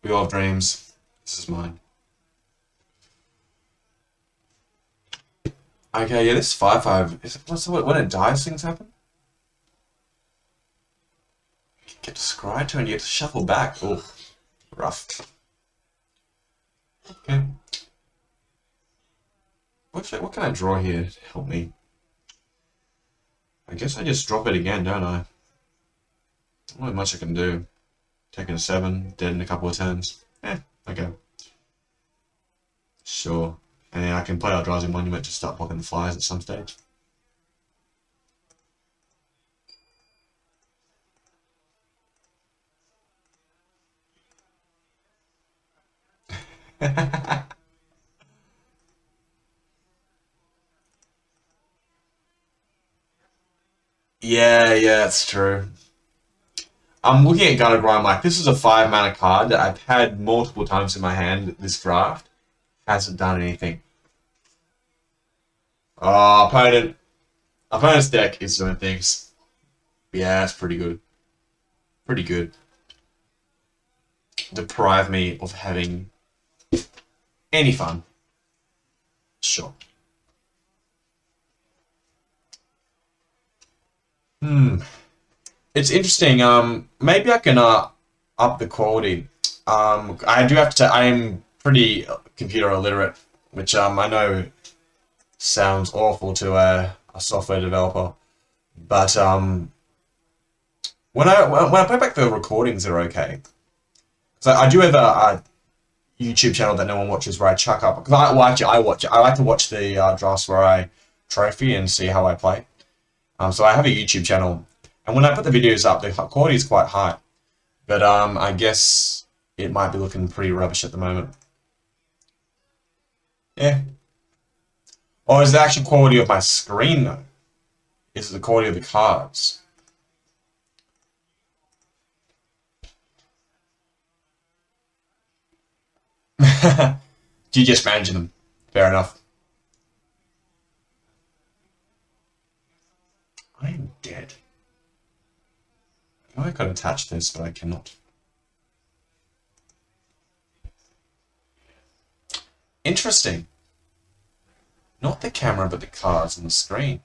We all have dreams. This is mine. Okay, yeah, this 5-5 is what's the word? When it dies, things happen. You get to scry to and you get to shuffle back. Oh, rough. Okay. What can I draw here to help me? I guess I just drop it again, don't I? Not much I can do. Taking a 7, dead in a couple of turns. Okay. Sure. And then I can play Eldrazi Monument to start blocking the flyers at some stage. Yeah, it's true. I'm looking at Gutter Grind like this is a 5 mana card that I've had multiple times in my hand this draft. Hasn't done anything. Oh, opponent's deck is doing things. Yeah, it's pretty good. Pretty good. Deprive me of having any fun. Sure. Hmm. It's interesting. Maybe I can up the quality. I do have to. I am pretty computer illiterate, which I know sounds awful to a software developer. But when I play back the recordings, they're okay. So I do have a YouTube channel that no one watches where I chuck up because I watch it. I like to watch the drafts where I trophy and see how I play. So I have a YouTube channel, and when I put the videos up, the quality is quite high. But I guess it might be looking pretty rubbish at the moment. Yeah. Or is the actual quality of my screen though? Is it the quality of the cards? Do you just manage them? Fair enough. I am dead. I could attach this, but I cannot. Interesting. Not the camera, but the cards and the screen.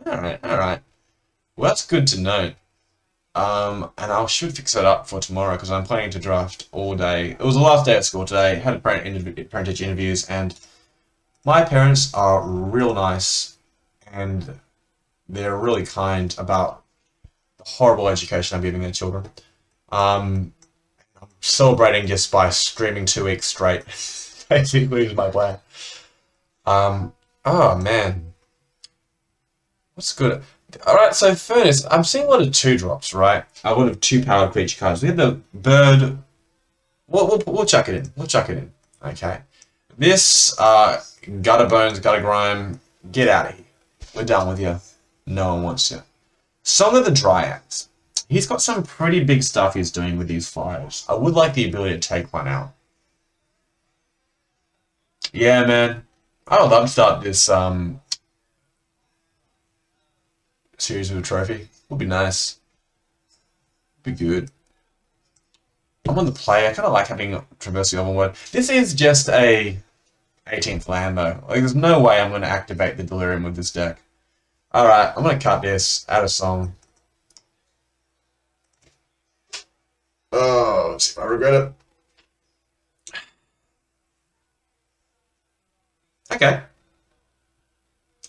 Alright. Well, that's good to know. And I should fix that up for tomorrow because I'm planning to draft all day. It was the last day at school today. Had a parent-teacher interviews, and my parents are real nice, and they're really kind about the horrible education I'm giving their children. Um, I'm celebrating just by streaming 2 weeks straight. Basically, is my plan. Oh man, what's good? All right, so Furnace, I'm seeing a lot of 2 drops, right? A lot of 2 powered creature cards. We have the bird. We'll chuck it in. We'll chuck it in. Okay. This gutter bones, gutter grime. Get out of here. We're done with you. No one wants you. Song of the Dryads. He's got some pretty big stuff he's doing with these flyers. I would like the ability to take one out. Yeah, man. I would love to start this series with a trophy. Would be nice. Be good. I'm on the play. I kind of like having traverse the overworld. This is just a 18th land though. Like, there's no way I'm going to activate the Delirium with this deck. Alright, I'm going to cut this. Add a song. Oh, let's see if I regret it. Okay.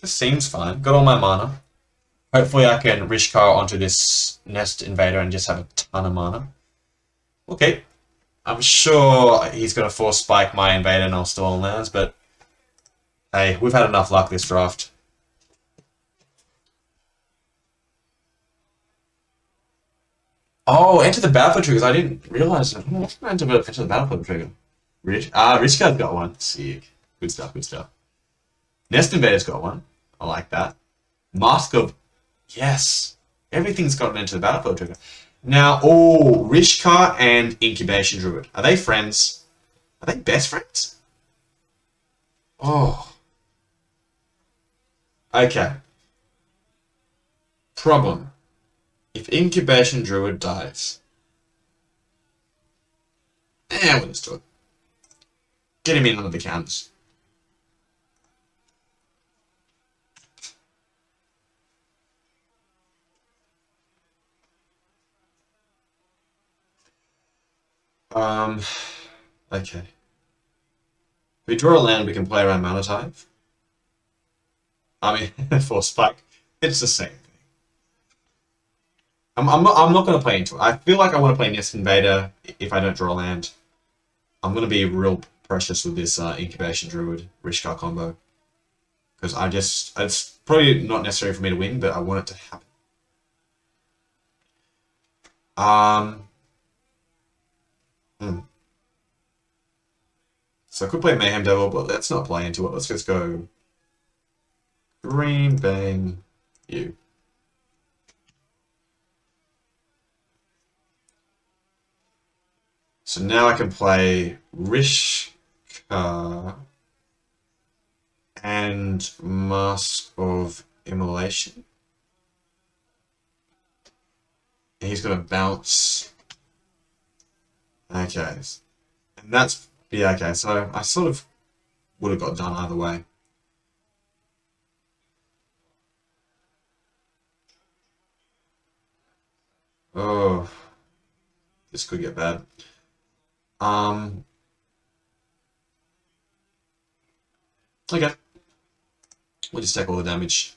This seems fine. Got all my mana. Hopefully I can Rishkar onto this Nest Invader and just have a ton of mana. Okay. I'm sure he's going to force spike my Invader and I'll still on lands, but hey, we've had enough luck this draft. Oh, enter the battlefield triggers. I didn't realize that. What's going to enter the battlefield trigger? Rishkar's got one. Sick. Good stuff. Nest Invader's got one. I like that. Mask of... Yes. Everything's gotten into the battlefield trigger. Now, oh, Rishkar and Incubation Druid. Are they friends? Are they best friends? Oh. Okay. Problem. If Incubation Druid dies... we'll just do it. Get him in under the counters. Okay. If we draw a land, we can play around Mana Type. I mean, for Spike, it's the same thing. I'm not going to play into it. I feel like I want to play Nest Invader if I don't draw a land. I'm going to be real precious with this Incubation Druid Rishkar combo. Because it's probably not necessary for me to win, but I want it to happen. So I could play Mayhem Devil, but let's not play into it. Let's just go green, bang, you. So now I can play Rishkar and Mask of Immolation. And he's going to bounce. Okay. And that's... Yeah, okay. So I sort of would have got done either way. Oh. This could get bad. Okay. We'll just take all the damage.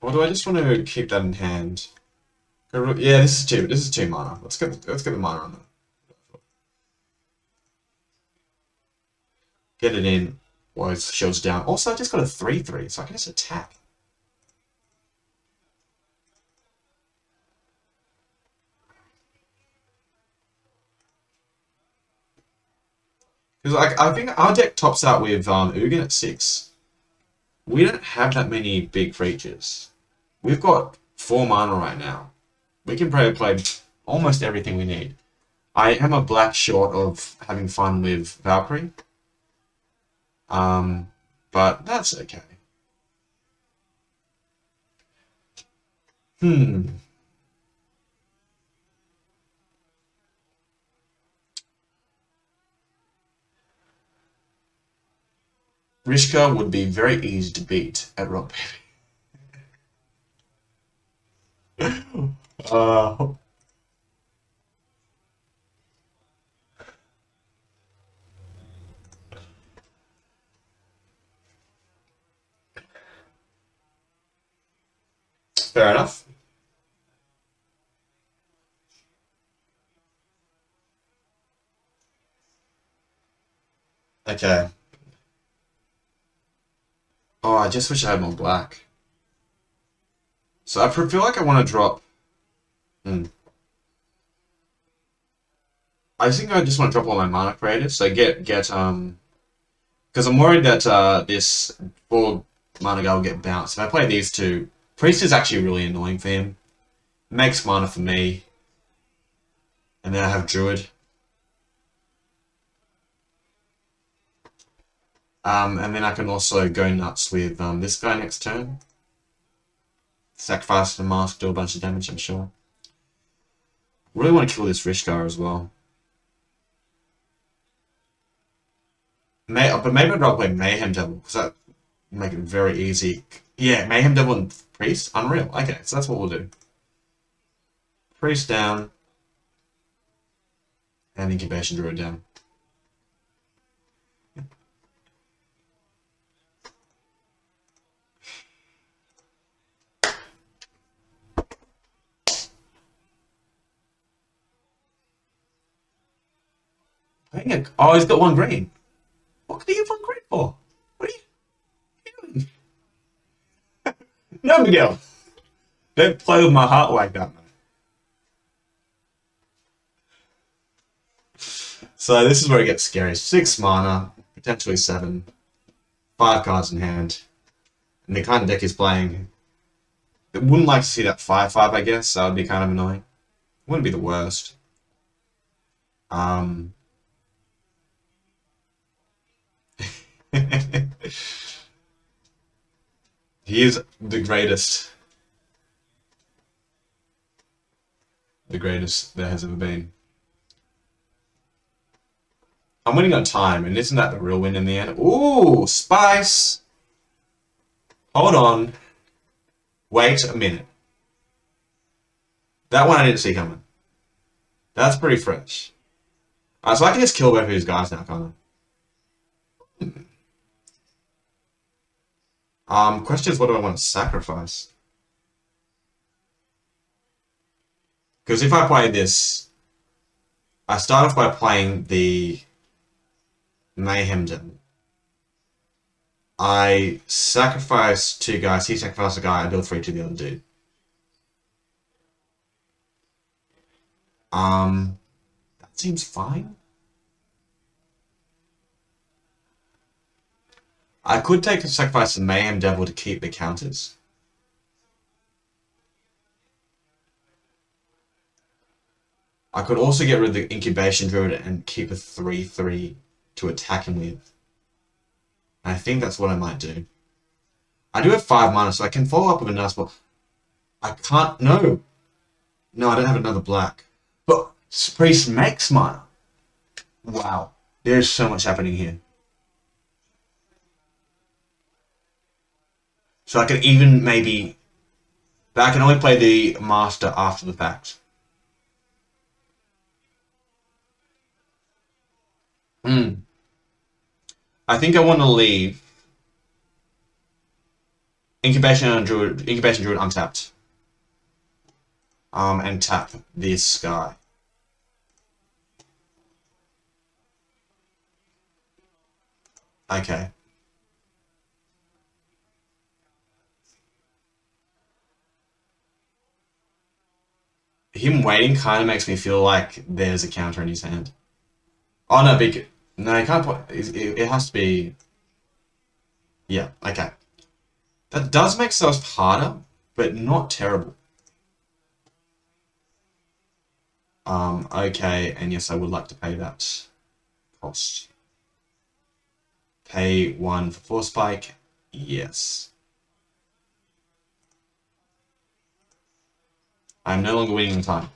Or do I just want to keep that in hand? Yeah, this is two mana. Let's get the mana on that. Get it in while his shield's down. Also, I just got a 3/3, so I can just attack. Because I think our deck tops out with Ugin at 6. We don't have that many big creatures. We've got 4 mana right now. We can probably play almost everything we need. I am a black short of having fun with Valkyrie. But that's okay. Rishka would be very easy to beat at Rock Baby. Fair enough. Okay. Oh, I just wish I had more black. So I feel like I want to drop... I think I just want to drop all my mana creators. So because I'm worried that this 4 mana guy will get bounced. If I play these two, Priest is actually really annoying for him. Makes mana for me. And then I have Druid. And then I can also go nuts with this guy next turn. Sacrifice the mask, do a bunch of damage, I'm sure. Really want to kill this Rishkar as well. But maybe I'd rather play Mayhem Devil, because that would make it very easy. Yeah, Mayhem Devil and Priest? Unreal. Okay, so that's what we'll do. Priest down. And Incubation Druid down. Oh, he's got 1 green. What could he have 1 green for? What are you doing? No, Miguel. Don't play with my heart like that, man. So this is where it gets scary. 6 mana, potentially 7, 5 cards in hand. And the kind of deck he's playing, I wouldn't like to see that 5/5, I guess. That would be kind of annoying. Wouldn't be the worst. Um, he is the greatest. The greatest there has ever been. I'm winning on time, and isn't that the real win in the end? Ooh, spice! Hold on. Wait a minute. That one I didn't see coming. That's pretty fresh. So I can just kill both of these guys now, can't I? Question is, what do I want to sacrifice? Because if I play this, I start off by playing the Mayhem Devil. I sacrifice 2 guys, he sacrifices a guy, I build 3 to the other dude. That seems fine. I could take a sacrifice of Mayhem Devil to keep the counters. I could also get rid of the Incubation Druid and keep a 3/3 to attack him with. I think that's what I might do. I do have 5 mana, so I can follow up with another spell. I can't. No. No, I don't have another black. But Priest makes mana. Wow. There's so much happening here. So I can even maybe. But I can only play the Master after the fact. I think I want to leave Incubation Druid untapped. And tap this guy. Okay. Him waiting kind of makes me feel like there's a counter in his hand. Oh no, big. No, he can't put. It has to be. Yeah, okay. That does make stuff harder, but not terrible. Okay, and yes, I would like to pay that cost. Pay 1 for Force Spike. Yes. I'm no longer winning in time.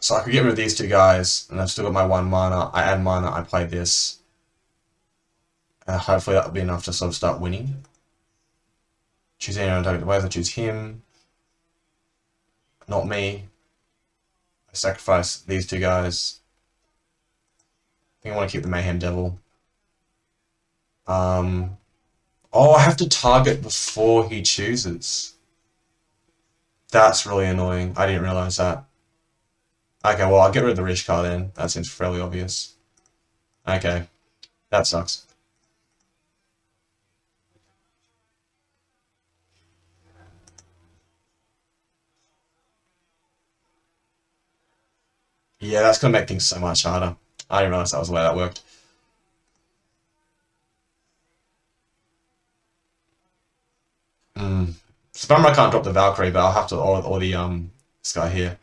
So I could get rid of these 2 guys, and I've still got my 1 mana. I add mana, I play this. Hopefully that'll be enough to sort of start winning. Choose anyone on target ways, I choose him. Not me. I sacrifice these 2 guys. I think I want to keep the Mayhem Devil. Oh, I have to target before he chooses. That's really annoying. I didn't realize that. Okay, well, I'll get rid of the Rish card then. That seems fairly obvious. Okay. That sucks. Yeah, that's gonna make things so much harder. I didn't realize that was the way that worked. So bummer I can't drop the Valkyrie, but I'll have to, or the, this guy here.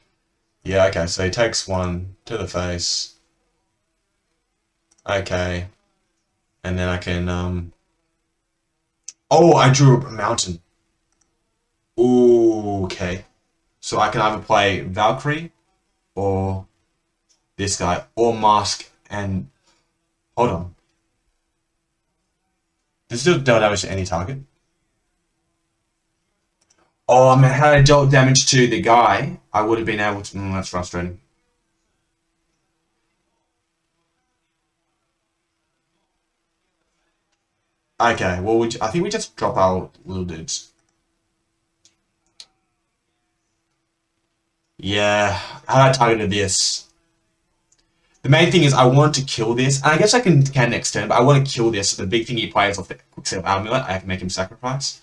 Yeah, okay, so he takes 1 to the face. Okay. And then I can, oh, I drew a mountain. Ooh, okay. So I can either play Valkyrie, or this guy, or Mask, and... Hold on. This still dealt damage to any target. Oh, man, had I dealt damage to the guy, I would have been able to... that's frustrating. Okay, well, I think we just drop our little dudes. Yeah, had I targeted this... The main thing is I want to kill this, and I guess I can next turn, but I want to kill this. So the big thing he plays off the quick set of amulet, I can make him sacrifice.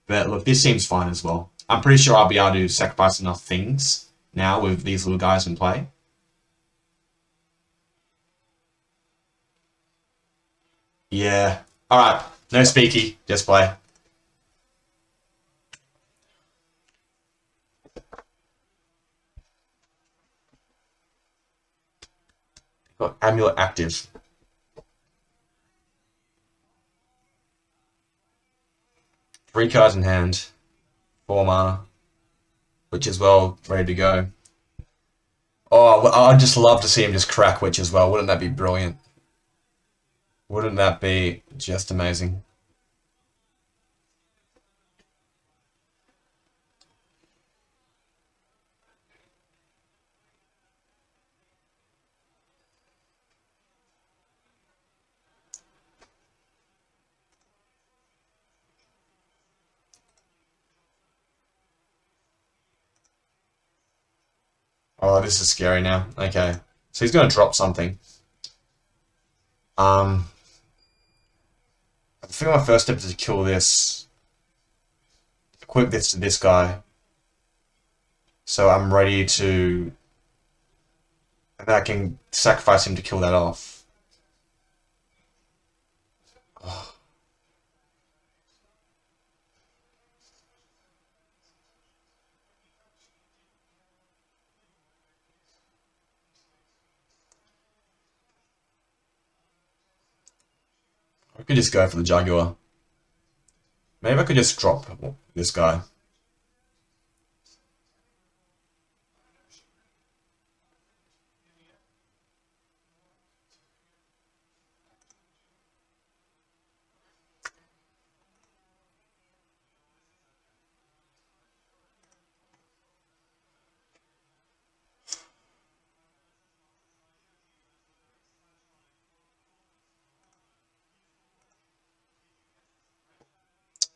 But look, this seems fine as well. I'm pretty sure I'll be able to sacrifice enough things now with these little guys in play. Yeah. Alright. No speaky. Just play. Got Amulet active. 3 cards in hand. 4 mana. Witch as well. Ready to go. Oh, I'd just love to see him just crack Witch as well. Wouldn't that be brilliant? Wouldn't that be just amazing? Oh, this is scary now. Okay. So he's going to drop something. I think my first step is to kill this. Equip this to this guy. So I'm ready to... And I can sacrifice him to kill that off. Oh. I could just go for the Jaguar. Maybe I could just drop this guy.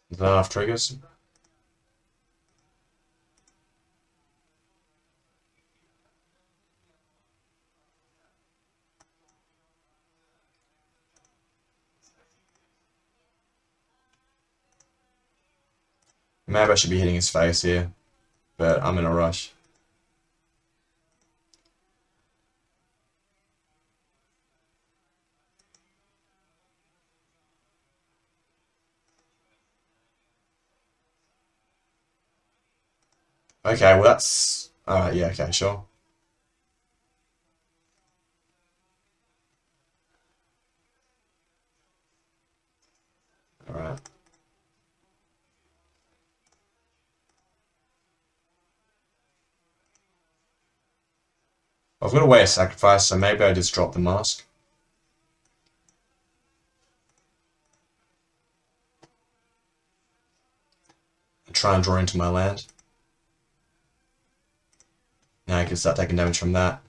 Is that enough triggers? Maybe I should be hitting his face here. But I'm in a rush. Okay, well that's... Alright, yeah, okay, sure. Alright. I've got a way of sacrifice, so maybe I just drop the mask. And try and draw into my land. Now I can start taking damage from that.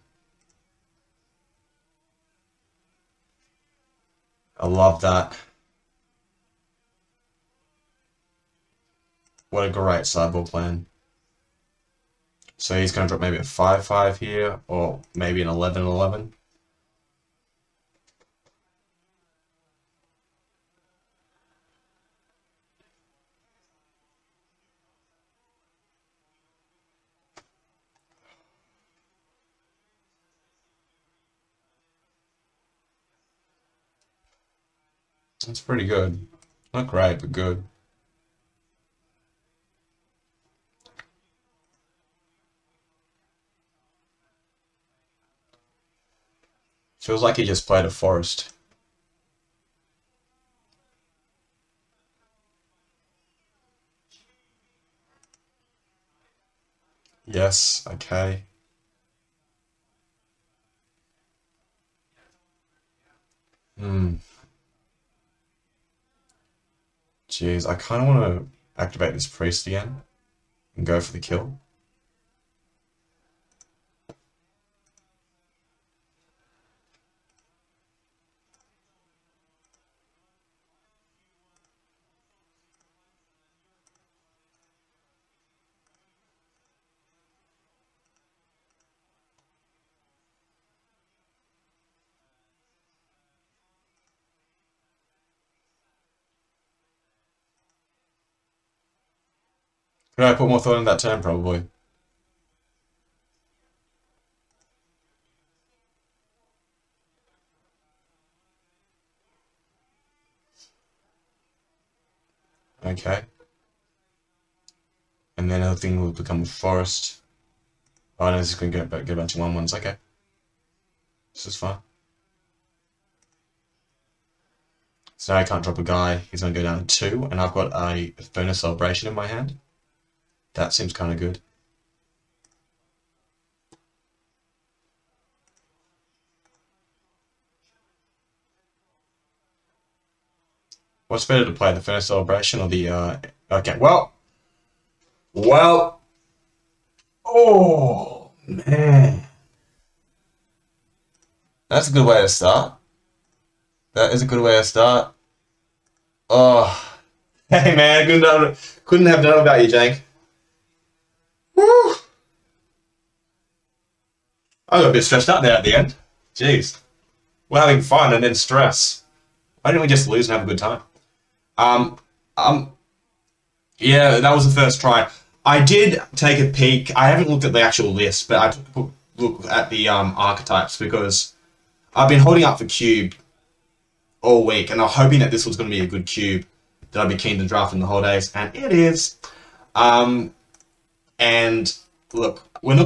I love that. What a great sideboard plan. So he's going to drop maybe a 5/5 here, or maybe an 11/11. That's pretty good. Not great, but good. Feels like he just played a forest. Yes, okay. Hmm. Jeez, I kind of want to activate this priest again and go for the kill. Could I put more thought in that turn? Probably. Okay. And then everything will become a forest. Oh no, this is going to go back to 1-1s. Okay. This is fine. So now I can't drop a guy. He's going to go down to 2, and I've got a bonus celebration in my hand. That seems kind of good. What's better to play, the Furnace Celebration or the, okay, well, oh, man. That's a good way to start. That is a good way to start. Oh, hey man, couldn't have done without you, Jake. Woo! I got a bit stressed out there at the end. Jeez. We're having fun and then stress. Why didn't we just lose and have a good time? Um, um, yeah, that was the first try. I did take a peek. I haven't looked at the actual list, but I took a look at the archetypes because I've been holding up for cube all week, and I'm hoping that this was going to be a good cube that I'd be keen to draft in the holidays, and it is. And look,